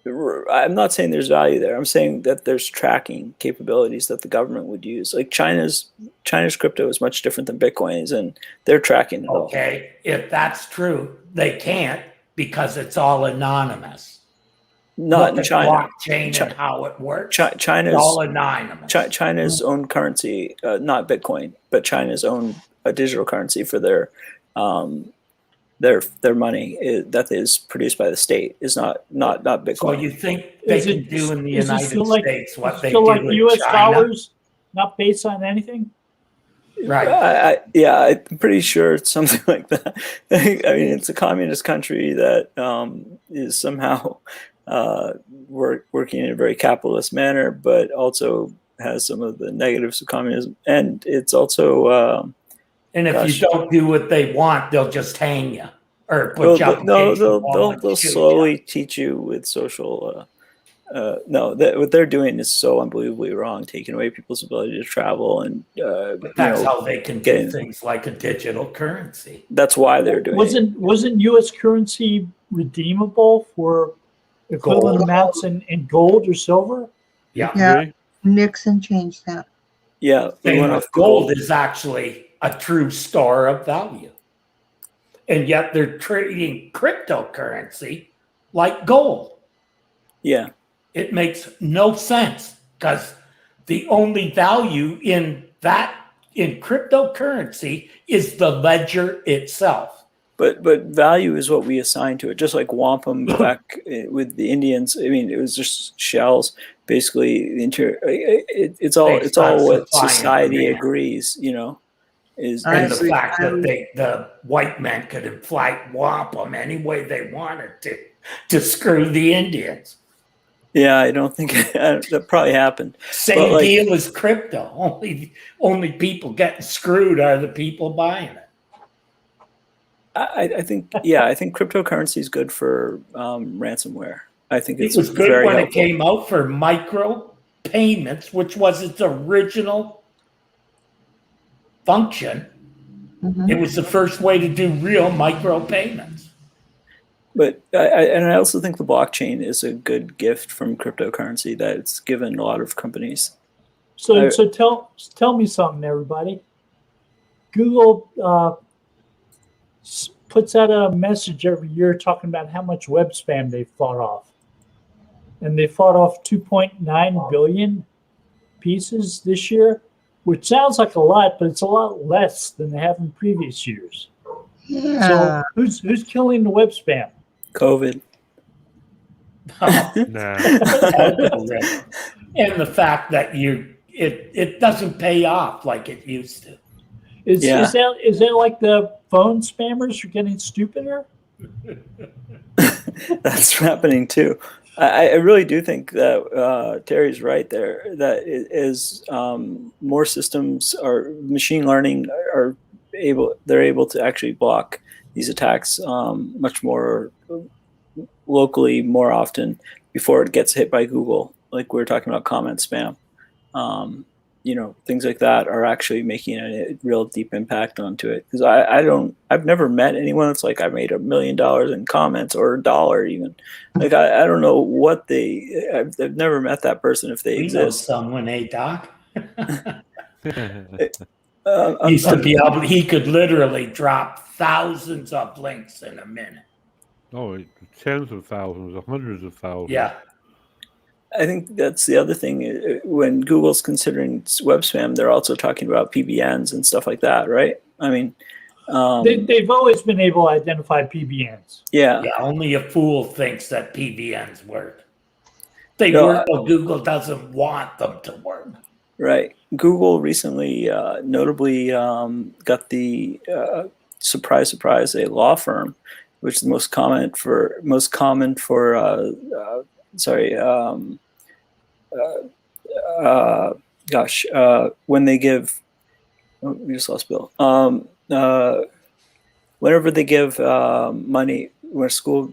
I'm not saying there's value there. I'm saying that there's tracking capabilities that the government would use. Like China's crypto is much different than Bitcoin's, and they're tracking it all. Okay, if that's true, they can't because it's all anonymous. Not in China. Blockchain and how it works. China's all anonymous. China's own currency, not Bitcoin, but China's own digital currency for their money that is produced by the state is not Bitcoin. So you think they can do in the United States what they do like in US China? dollars, not based on anything? Right. I'm pretty sure it's something like that. I mean, it's a communist country that is somehow working in a very capitalist manner, but also has some of the negatives of communism. And it's also and if you don't do what they want, they'll just hang you or put they'll slowly teach you with social. What they're doing is so unbelievably wrong, taking away people's ability to travel, and but that's how they can do things like a digital currency. That's why they're doing. Wasn't U.S. currency redeemable for equivalent amounts in gold or silver? Yeah. Nixon changed that. Yeah, gold is actually a true store of value, and yet they're trading cryptocurrency like gold. Yeah. It makes no sense because the only value in cryptocurrency is the ledger itself. But value is what we assign to it. Just like wampum back with the Indians. I mean, it was just shells. Basically, it's all what society agrees. You know, is and the fact that the white men could inflate wampum any way they wanted to screw the Indians. Yeah, I don't think that probably happened. Same deal as crypto. Only people getting screwed are the people buying it. I think cryptocurrency is good for ransomware. I think it was good when it came out for micro payments, which was its original function. Mm-hmm. It was the first way to do real micro payments. But I also think the blockchain is a good gift from cryptocurrency that it's given a lot of companies. So tell me something, everybody. Google puts out a message every year talking about how much web spam they fought off. And they fought off 2.9 billion pieces this year, which sounds like a lot, but it's a lot less than they have in previous years. Yeah. So who's killing the web spam? COVID. Nah. And the fact that it doesn't pay off like it used to. Is that like the phone spammers are getting stupider? That's happening too. I really do think that Terry's right there. That is more systems are machine learning they're able to actually block these attacks much more locally more often before it gets hit by Google. Like we were talking about comment spam. things like that are actually making a real deep impact onto it. Because I've never met anyone that's like, I made $1 million in comments or $1 even. Like, I don't know what I've never met that person if they We know exist. someone, Doc? I'm- Used to be able, he could literally drop thousands of links in a minute. Oh, tens of thousands, hundreds of thousands. Yeah. I think that's the other thing. When Google's considering web spam, they're also talking about PBNs and stuff like that, right? I mean, They've always been able to identify PBNs. yeah. Yeah, only a fool thinks that PBNs work. They No, work, but Google doesn't want them to work. Right. Google recently, notably, got the surprise, a law firm, which is the most common for when they give. Oh, we just lost Bill. Whenever they give money, when a school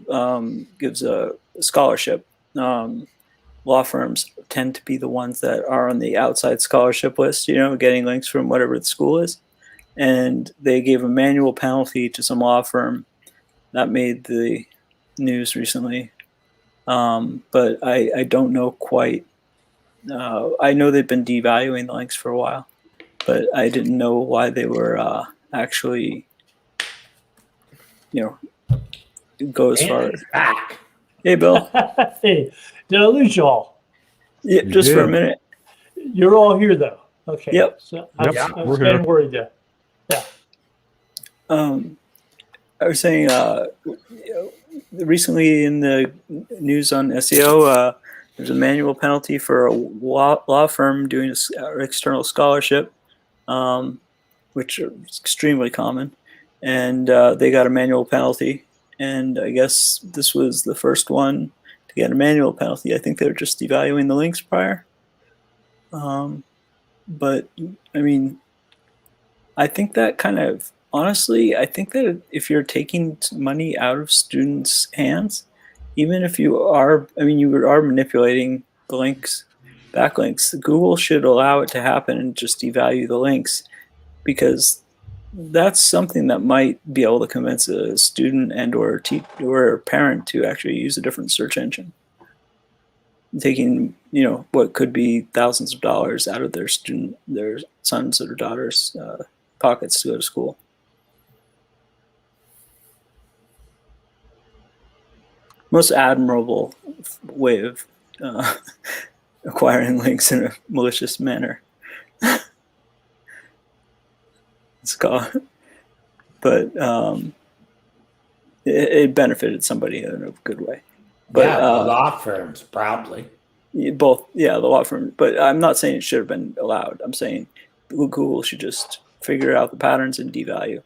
gives a scholarship, law firms tend to be the ones that are on the outside scholarship list, getting links from whatever the school is. And they gave a manual penalty to some law firm that made the news recently. But I don't know quite. I know they've been devaluing the links for a while, but I didn't know why they were actually, go as far. And back. Hey, Bill. Hey, did I lose you all? Yeah, just for a minute. You're all here, though. Okay. Yep. So I Yep, was we're getting here. worried there. Yeah. I was saying recently in the news on SEO, there's a manual penalty for a law firm doing an external scholarship, which is extremely common, and they got a manual penalty. And I guess this was the first one to get a manual penalty. I think they were just devaluing the links prior. But I mean, I think that honestly, I think that if you're taking money out of students' hands, even if you are manipulating the links, backlinks, Google should allow it to happen and just devalue the links, because that's something that might be able to convince a student and or a parent to actually use a different search engine. Taking what could be thousands of dollars out of their sons or daughters' pockets to go to school. Most admirable way of acquiring links in a malicious manner. It's called, but it benefited somebody in a good way. But, yeah, the law firms probably. Both, yeah, the law firm. But I'm not saying it should have been allowed. I'm saying Google should just figure out the patterns and devalue.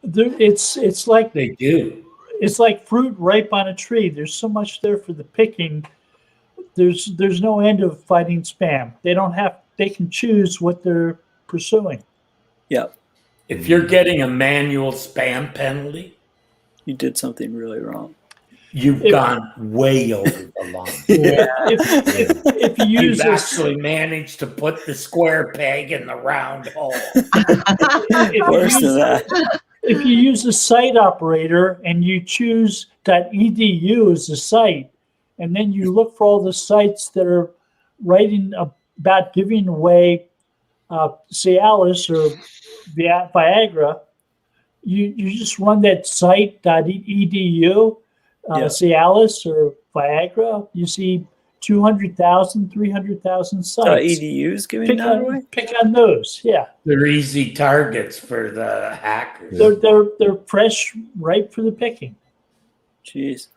It's like They do. It's like fruit ripe on a tree. There's so much there for the picking. There's no end of fighting spam. They can choose what they're pursuing. Yeah. If you're getting a manual spam penalty, You did something really wrong. you've gone way over the line. Yeah. If you You've use actually managed to put the square peg in the round hole. Worse than that. if you use a site operator and you choose .edu as the site, and then you look for all the sites that are writing about giving away Cialis or Viagra, you just run that site .edu, Cialis or Viagra, you see 200,000, 300,000 sites. EDU's giving that away? Pick on those, yeah. They're easy targets for the hackers. They're fresh, ripe for the picking. Jeez.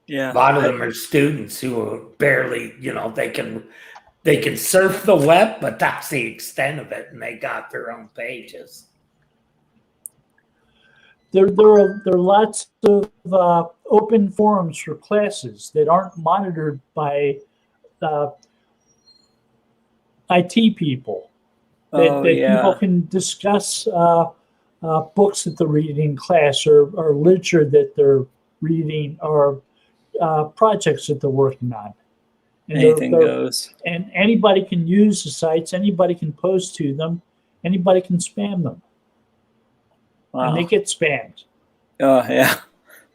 Yeah. A lot of them are students who are barely, they can surf the web, but that's the extent of it, and they got their own pages. There are lots of open forums for classes that aren't monitored by IT people. That people can discuss books that they're reading in class or literature that they're reading or projects that they're working on. And Anything goes. And anybody can use the sites. Anybody can post to them. Anybody can spam them. Wow. And they get spammed. Oh yeah,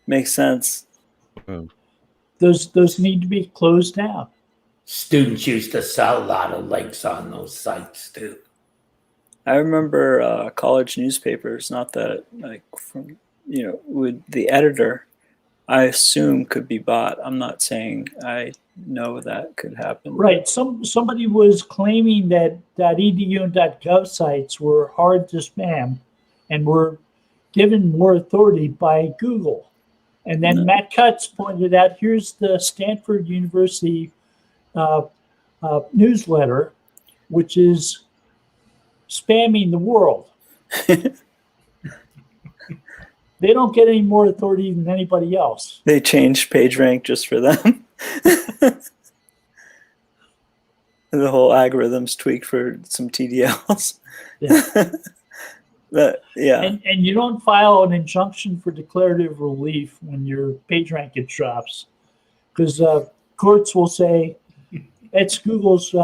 makes sense. Those need to be closed down. Students used to sell a lot of links on those sites too. I remember college newspapers. Not that like from with the editor, I assume could be bought. I'm not saying I know that could happen. Right. Somebody was claiming that .edu and .gov sites were hard to spam, and were given more authority by Google. And then Matt Cutts pointed out, here's the Stanford University newsletter, which is spamming the world. They don't get any more authority than anybody else. They changed PageRank just for them. The whole algorithm's tweaked for some TDLs. Yeah. But yeah. And you don't file an injunction for declarative relief when your PageRank gets drops, because courts will say it's Google's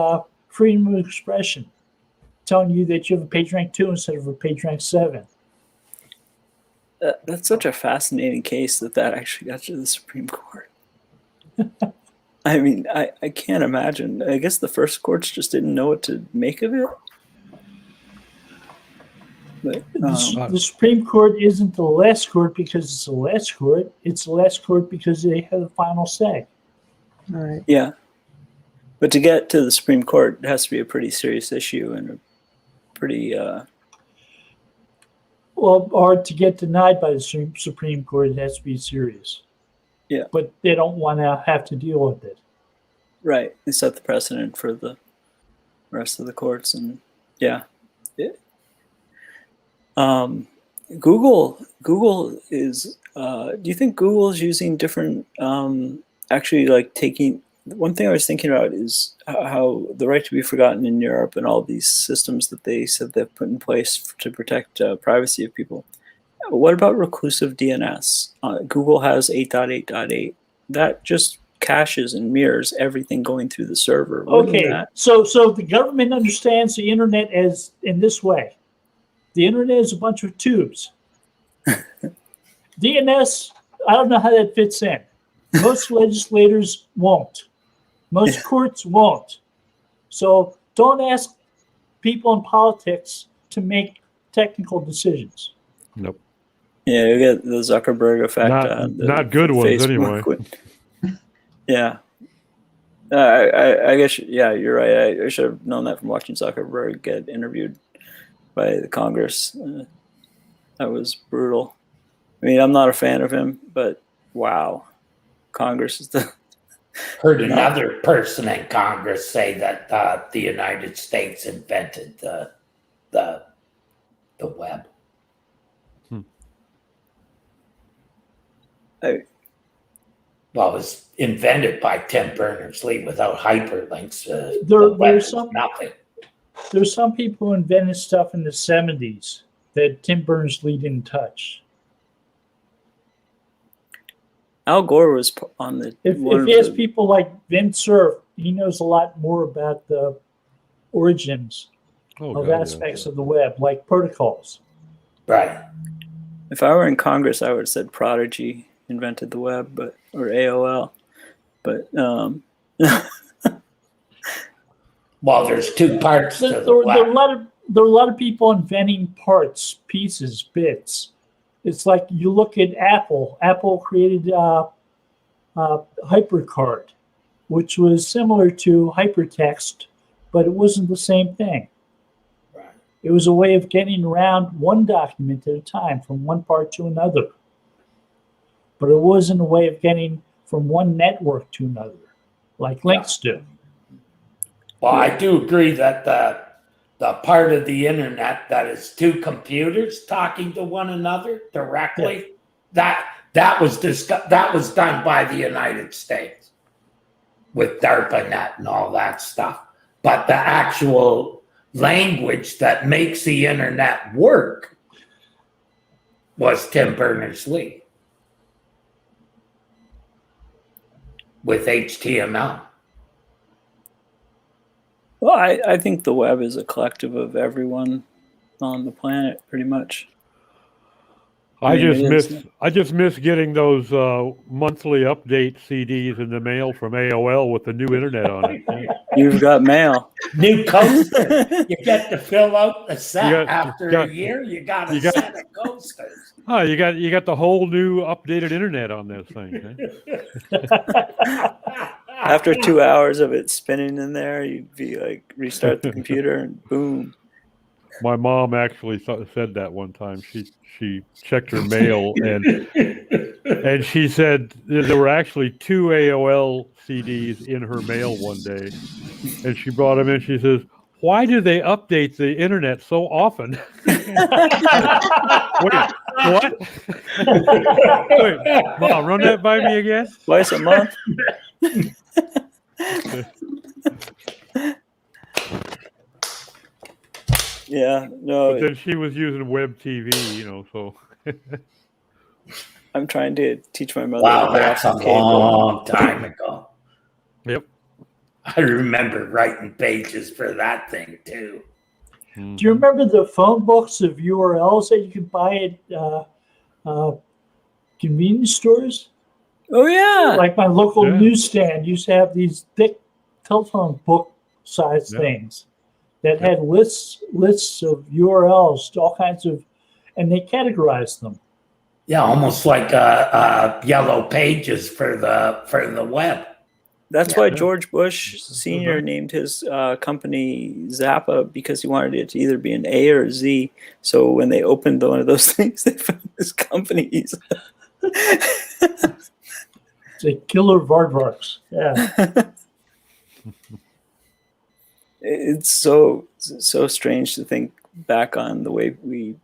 freedom of expression, telling you that you have a PageRank 2 instead of a PageRank 7. That's such a fascinating case that actually got to the Supreme Court. I mean, I can't imagine. I guess the first courts just didn't know what to make of it. But, the Supreme Court isn't the last court because it's the last court. It's the last court because they have the final say. All right. Yeah. But to get to the Supreme Court, it has to be a pretty serious issue and a pretty... Well, or to get denied by the Supreme Court, it has to be serious. Yeah. But they don't want to have to deal with it. Right. They set the precedent for the rest of the courts. And yeah. Google is, do you think Google is using different, actually like taking, one thing I was thinking about is how the right to be forgotten in Europe and all these systems that they said they've put in place to protect privacy of people. What about reclusive DNS? Google has 8.8.8. That just caches and mirrors everything going through the server. Okay, so the government understands the internet as in this way. The internet is a bunch of tubes. DNS, I don't know how that fits in. Most legislators won't. Most courts won't. So don't ask people in politics to make technical decisions. Nope. Yeah, you get the Zuckerberg effect. Not good ones anyway. Yeah. I guess, yeah, you're right. I should have known that from watching Zuckerberg get interviewed by the Congress. That was brutal. I mean, I'm not a fan of him, but wow. Congress is the... Heard another person in Congress say that the United States invented the web. Well, it was invented by Tim Berners-Lee without hyperlinks. Nothing. There's some people who invented stuff in the 70s that Tim Berners-Lee didn't touch. Al Gore was on the... If you ask people like Vint Cerf, he knows a lot more about the origins of aspects of the web, like protocols. Right. If I were in Congress, I would have said Prodigy invented the web, or AOL. But well, there's two parts to the web. There are a lot of people inventing parts, pieces, bits. It's like you look at Apple. Apple created HyperCard, which was similar to hypertext, but it wasn't the same thing. Right. It was a way of getting around one document at a time from one part to another. But it wasn't a way of getting from one network to another, like links do. Well, I do agree that the part of the internet that is two computers talking to one another directly, that was done by the United States with DARPANET and all that stuff. But the actual language that makes the internet work was Tim Berners-Lee with HTML. Well, I think the web is a collective of everyone on the planet, pretty much. I mean, just miss getting those monthly update CDs in the mail from AOL with the new internet on it. Yeah. You've got mail. New coaster. You get to fill out the set. After got- a year, you got a you got- set of coasters. Oh, you got the whole new updated internet on this thing. After 2 hours of it spinning in there, you'd be like, restart the computer and boom. My mom actually said that one time. She checked her mail and she said there were actually 2 AOL CDs in her mail one day, and she brought them in. She says, "Why do they update the internet so often?" Wait, what? Wait, Mom, run that by me again. Twice a month. Yeah, no. But then she was using web TV, so. I'm trying to teach my mother. Wow, that's a long time ago. Yep. I remember writing pages for that thing too. Do you remember the phone books of URLs that you could buy at convenience stores? Oh yeah. Like my local newsstand used to have these thick telephone book size things that had lists of URLs to all kinds of, and they categorized them. Yeah, almost like yellow pages for the web. That's why George Bush Sr. named his company Zappa, because he wanted it to either be an A or a Z. So when they opened one of those things, they found this company. It's a killer of aardvarks. Yeah. It's so strange to think back on the way we,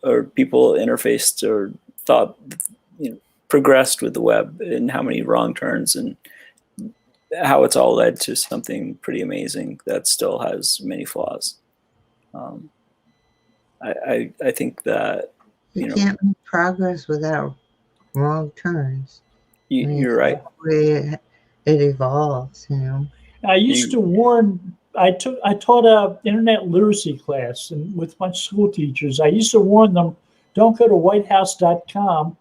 or people interfaced or thought, progressed with the web, and how many wrong turns, and how it's all led to something pretty amazing that still has many flaws. I think that you can't make progress without wrong turns. You're right. The way it evolves, I used to warn. I taught a internet literacy class and with a bunch of school teachers. I used to warn them, don't go to whitehouse.com.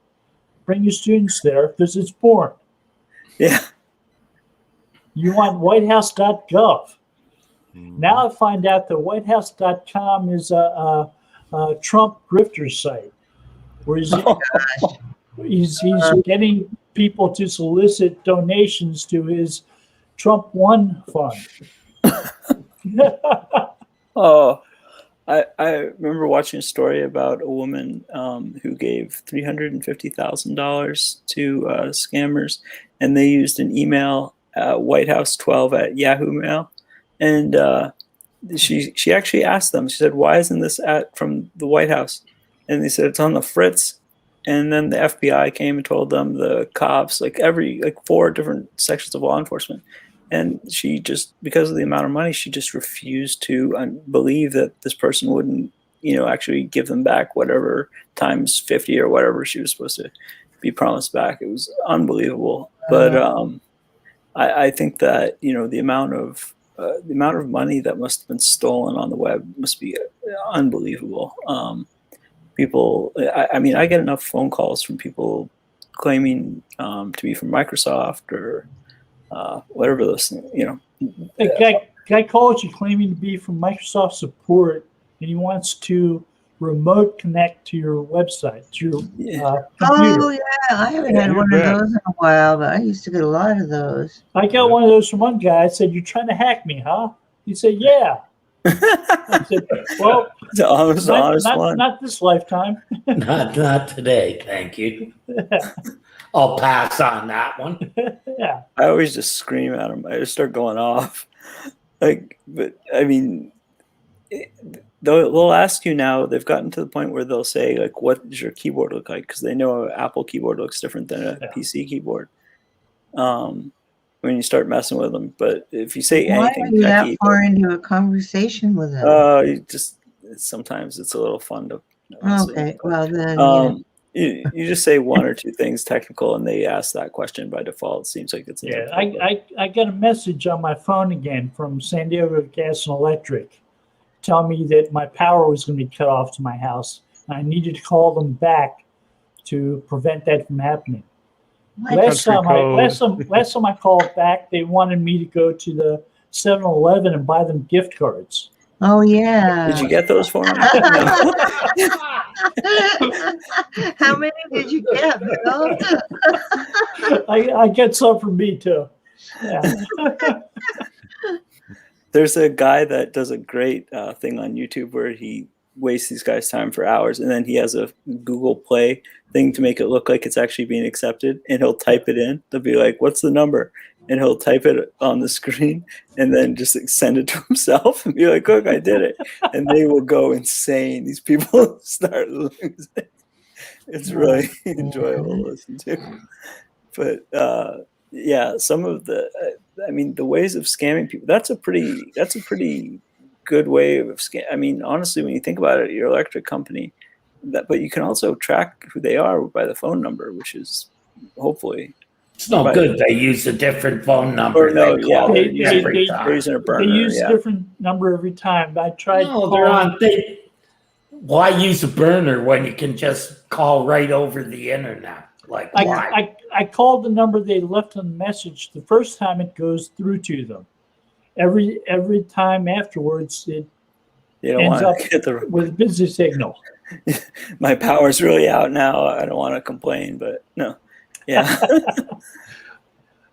Bring your students there because it's boring. Yeah. You want whitehouse.gov. Now I find out that whitehouse.com is a Trump grifter site where he's getting people to solicit donations to his Trump One fund. Oh, I remember watching a story about a woman who gave $350,000 to scammers, and they used an email, whitehouse12@Yahoo Mail, and she actually asked them. She said, "Why isn't this from the White House?" And they said, "It's on the fritz." And then the FBI came and told them, the cops, like 4 different sections of law enforcement. And she just, because of the amount of money, she just refused to believe that this person wouldn't, actually give them back whatever times 50 or whatever she was supposed to be promised back. It was unbelievable. But I think that, the amount of money that must have been stolen on the web must be unbelievable. People, I mean, I get enough phone calls from people claiming to be from Microsoft or whatever those things, A guy calls you claiming to be from Microsoft support, and he wants to remote connect to your website, to your computer. Oh, yeah. I haven't had one of those in a while, but I used to get a lot of those. I got one of those from one guy. I said, "You're trying to hack me, huh?" He said, "Yeah." I said, "Well, it's an honest one. Not this lifetime." Not today, thank you. I'll pass on that one. Yeah. I always just scream at them. I just start going off. But I mean, they'll ask you now. They've gotten to the point where they'll say, like, "What does your keyboard look like?" Because they know an Apple keyboard looks different than a PC keyboard. When you start messing with them, but if you say anything, why are you that far into a conversation with them? Sometimes it's a little fun to. Okay, well then. You just say one or two things technical, and they ask that question by default. It seems like it's Yeah, I got a message on my phone again from San Diego Gas and Electric telling me that my power was going to be cut off to my house. I needed to call them back to prevent that from happening. Last time I called back, they wanted me to go to the 7-Eleven and buy them gift cards. Oh yeah. Did you get those for them? How many did you get, Bill? I get some for me too. Yeah. There's a guy that does a great thing on YouTube where he wastes these guys' time for hours, and then he has a Google Play thing to make it look like it's actually being accepted, and he'll type it in. They'll be like, "What's the number?" And he'll type it on the screen and then just send it to himself and be like, "Look, I did it." And they will go insane. These people start losing. It's really enjoyable to listen to. But yeah, some of the, the ways of scamming people, that's a pretty good way of scam. I mean, honestly, when you think about it, your electric company, but you can also track who they are by the phone number, which is hopefully. It's no good. They use a different phone number. They use a different number every time. I tried. No, why use a burner when you can just call right over the internet? Like, why? I called the number they left on the message. The first time it goes through to them. Every time afterwards, it ends up with a busy signal. My power's really out now. I don't want to complain, but no. Yeah.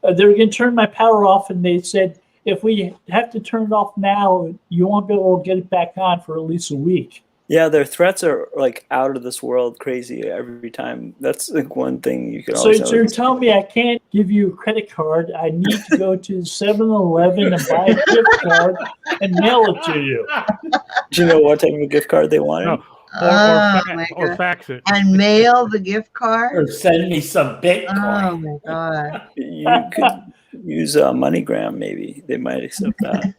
They were going to turn my power off, and they said, if we have to turn it off now, you won't be able to get it back on for at least a week. Yeah, their threats are like out of this world crazy every time. That's like one thing you can always. So you're telling me I can't give you a credit card. I need to go to 7-Eleven and buy a gift card and mail it to you. Do you know what type of a gift card they wanted? No. Or fax it. And mail the gift card? Or send me some Bitcoin. Oh, my God. You could use MoneyGram, maybe. They might accept that.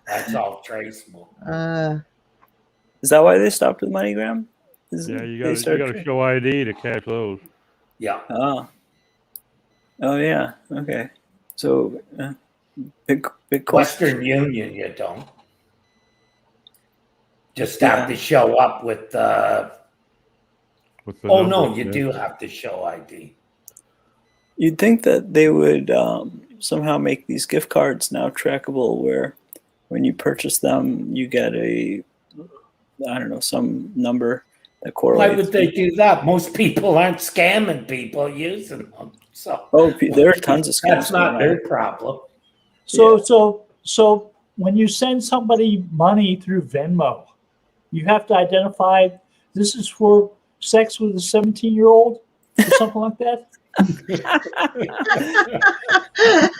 That's all traceable. Is that why they stopped with MoneyGram? Yeah, you got to show ID to cash those. Yeah. Oh, yeah. Okay. So, big Western Union, you don't. Just have to show up with the you do have to show ID. You'd think that they would somehow make these gift cards now trackable, where when you purchase them, you get some number that correlates. Why would they do that? Most people aren't scamming people using them. So there are tons of scams. That's not their problem. So when you send somebody money through Venmo, you have to identify this is for sex with a 17-year-old or something like that. People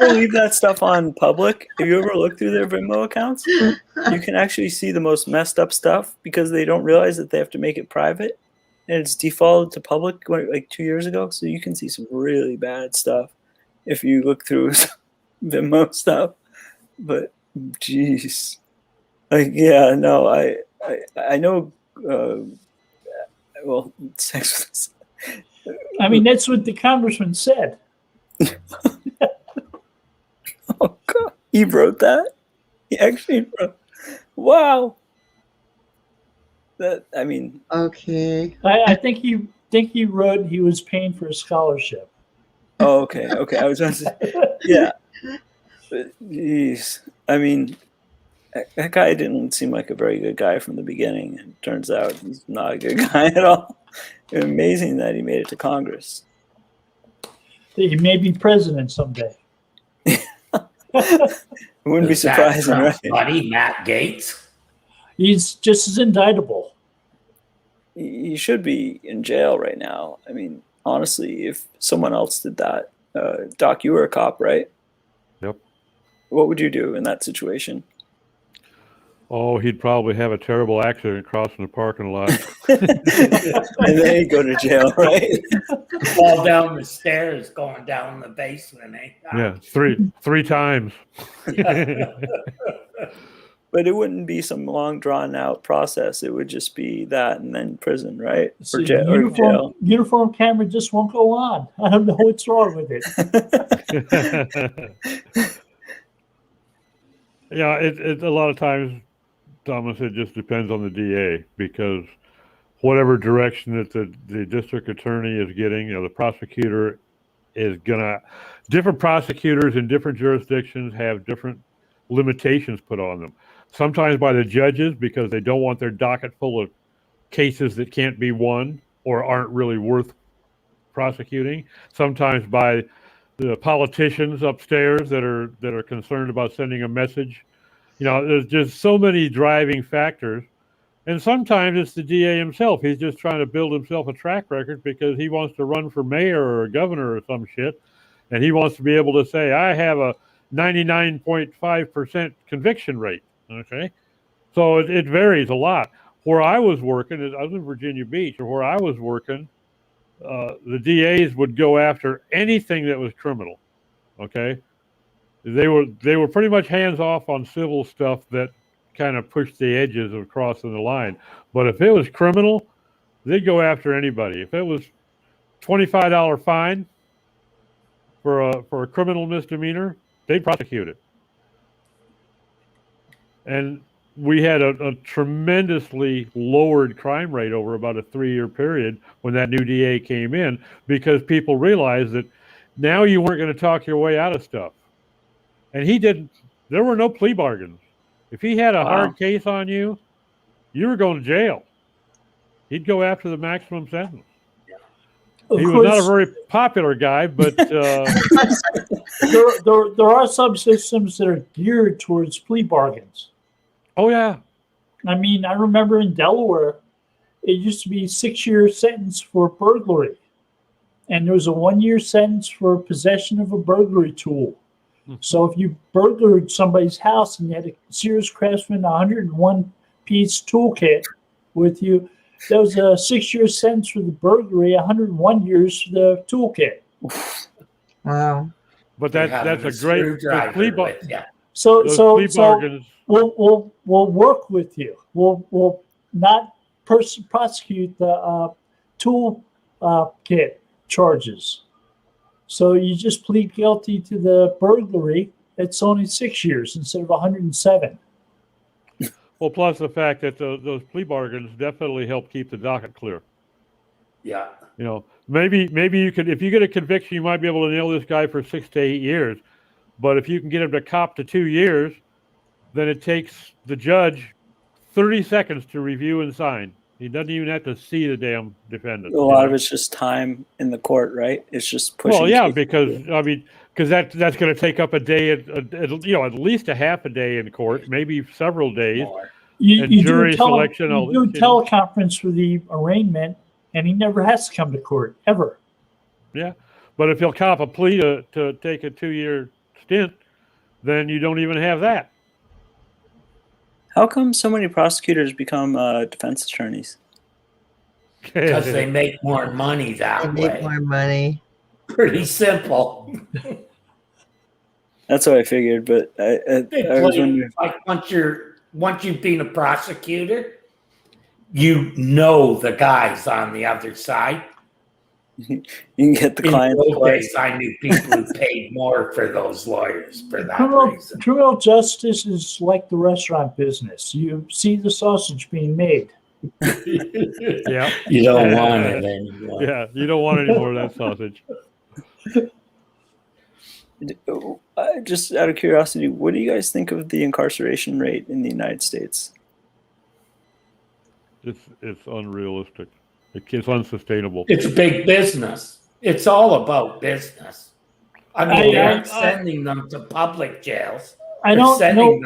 leave that stuff on public. If you ever look through their Venmo accounts, you can actually see the most messed up stuff because they don't realize that they have to make it private, and it's defaulted to public like 2 years ago. So you can see some really bad stuff if you look through Venmo stuff. But geez, I know. Sex. I mean, that's what the congressman said. Oh God, he wrote that. He actually wrote. Wow. Okay. I think he wrote he was paying for a scholarship. Oh, okay. I was going to say, yeah. But, geez, that guy didn't seem like a very good guy from the beginning. It turns out he's not a good guy at all. It's amazing that he made it to Congress. He may be president someday. It wouldn't be surprising, right? Buddy, Matt Gaetz. He's just as indictable. He should be in jail right now. I mean, honestly, if someone else did that, Doc, you were a cop, right? Yep. What would you do in that situation? Oh, he'd probably have a terrible accident crossing the parking lot. And then he'd go to jail, right? Fall down the stairs going down the basement, eh? Yeah, three times. But it wouldn't be some long drawn out process. It would just be that and then prison, right? So Or jail. uniform camera just won't go on. I don't know what's wrong with it. Yeah, it a lot of times, Thomas, it just depends on the DA, because whatever direction that the district attorney is getting, the prosecutor is gonna. Different prosecutors in different jurisdictions have different limitations put on them. Sometimes by the judges, because they don't want their docket full of cases that can't be won or aren't really worth prosecuting. Sometimes by the politicians upstairs that are concerned about sending a message. There's just so many driving factors. And sometimes it's the DA himself. He's just trying to build himself a track record because he wants to run for mayor or governor or some shit. And he wants to be able to say, I have a 99.5% conviction rate. Okay. So it varies a lot. Where I was working, I was in Virginia Beach, or where I was working, the DAs would go after anything that was criminal. Okay. They were pretty much hands off on civil stuff that kind of pushed the edges of crossing the line. But if it was criminal, they'd go after anybody. If it was $25 fine for a criminal misdemeanor, they'd prosecute it. And we had a tremendously lowered crime rate over about a 3-year period when that new DA came in, because people realized that now you weren't going to talk your way out of stuff. And he didn't. There were no plea bargains. If he had a hard case on you, you were going to jail. He'd go after the maximum sentence. He was not a very popular guy, but there are some systems that are geared towards plea bargains. Oh yeah. I mean, I remember in Delaware, it used to be a 6-year sentence for burglary, and there was a 1-year sentence for possession of a burglary tool. So if you burglared somebody's house and you had a Sears Craftsman 101-piece toolkit with you, that was a 6-year sentence for the burglary, 101 years for the toolkit. Wow. But that's a great plea bargain. Yeah. So bargains. We'll work with you. We'll not prosecute the tool kit charges. So you just plead guilty to the burglary. It's only 6 years instead of 107. Well, plus the fact that those plea bargains definitely help keep the docket clear. Yeah. Maybe you could, if you get a conviction, you might be able to nail this guy for 6 to 8 years. But if you can get him to cop to 2 years, then it takes the judge 30 seconds to review and sign. He doesn't even have to see the damn defendant. A lot of it's just time in the court, right? It's just pushing. Well, yeah, because that's going to take up a day, at least a half a day in court, maybe several days. You do a teleconference for the arraignment, and he never has to come to court ever. Yeah, but if he'll cop a plea to take a 2-year stint, then you don't even have that. How come so many prosecutors become defense attorneys? Because they make more money that way. They make more money. Pretty simple. That's what I figured, but I was wondering. Like once you've been a prosecutor, you know the guys on the other side. You can get the clients. In those days, I knew people who paid more for those lawyers for that reason. Criminal justice is like the restaurant business. You see the sausage being made. Yeah. You don't want it anymore. Yeah, you don't want any more of that sausage. Just out of curiosity, what do you guys think of the incarceration rate in the United States? It's unrealistic. It's unsustainable. It's big business. It's all about business. I mean, they aren't sending them to public jails. I don't know.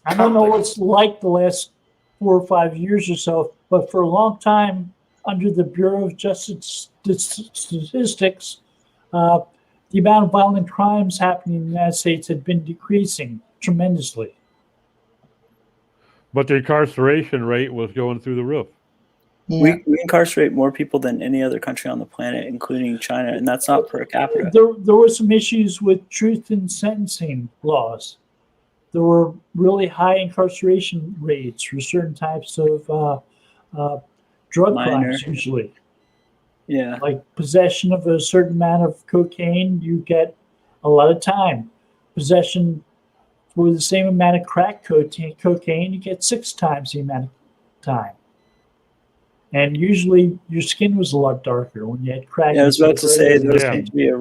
I don't know what's like the last 4 or 5 years or so, but for a long time, under the Bureau of Justice Statistics, the amount of violent crimes happening in the United States had been decreasing tremendously. But the incarceration rate was going through the roof. Yeah. We incarcerate more people than any other country on the planet, including China, and that's not per capita. There were some issues with truth in sentencing laws. there were really high incarceration rates for certain types of drug Minor. crimes, usually. Yeah. Like possession of a certain amount of cocaine, you get a lot of time. Possession for the same amount of crack cocaine, you get 6 times the amount of time. And usually your skin was a lot darker when you had crack. Yeah, I was about to say there Yeah. seems to be a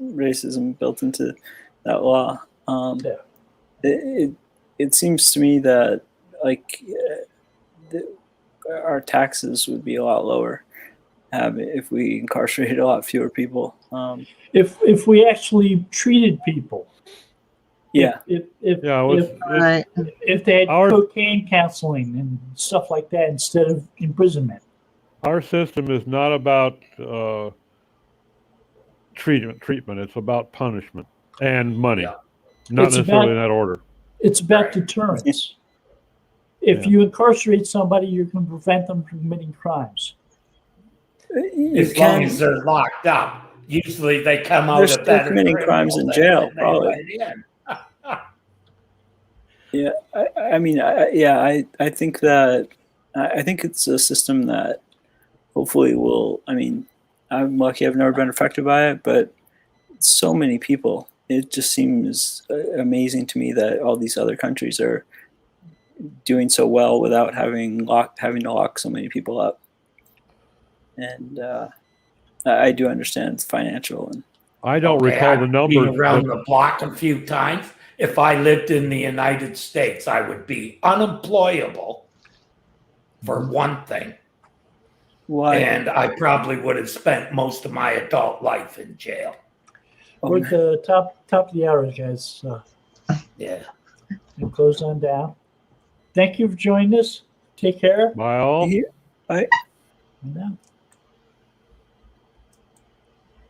racism built into that law. Yeah. It seems to me that like our taxes would be a lot lower if we incarcerated a lot fewer people. If we actually treated people. Yeah. Right. If they had Our- cocaine counseling and stuff like that instead of imprisonment. Our system is not about treatment. It's about punishment and money. Yeah. Not It's necessarily about- in that order. It's about Right. deterrence. If Yeah. you incarcerate somebody, you can prevent them from committing crimes. You As long can- as they're locked up, usually they come out They're a still better committing criminal crimes in than jail, when they probably. went in. Yeah, I think that I think it's a system that hopefully will. I mean, I'm lucky I've never been affected by it, but so many people. It just seems amazing to me that all these other countries are doing so well without having to lock so many people up. And I do understand it's financial and. I don't Okay, recall the I've numbers. been around but- the block a few times. If I lived in the United States, I would be unemployable, for one thing, Why? and I probably would have spent most of my adult life in jail. We're at the top of the hour, guys. Yeah. And close on down. Thank you for joining us. Take care. By all. Here- And now.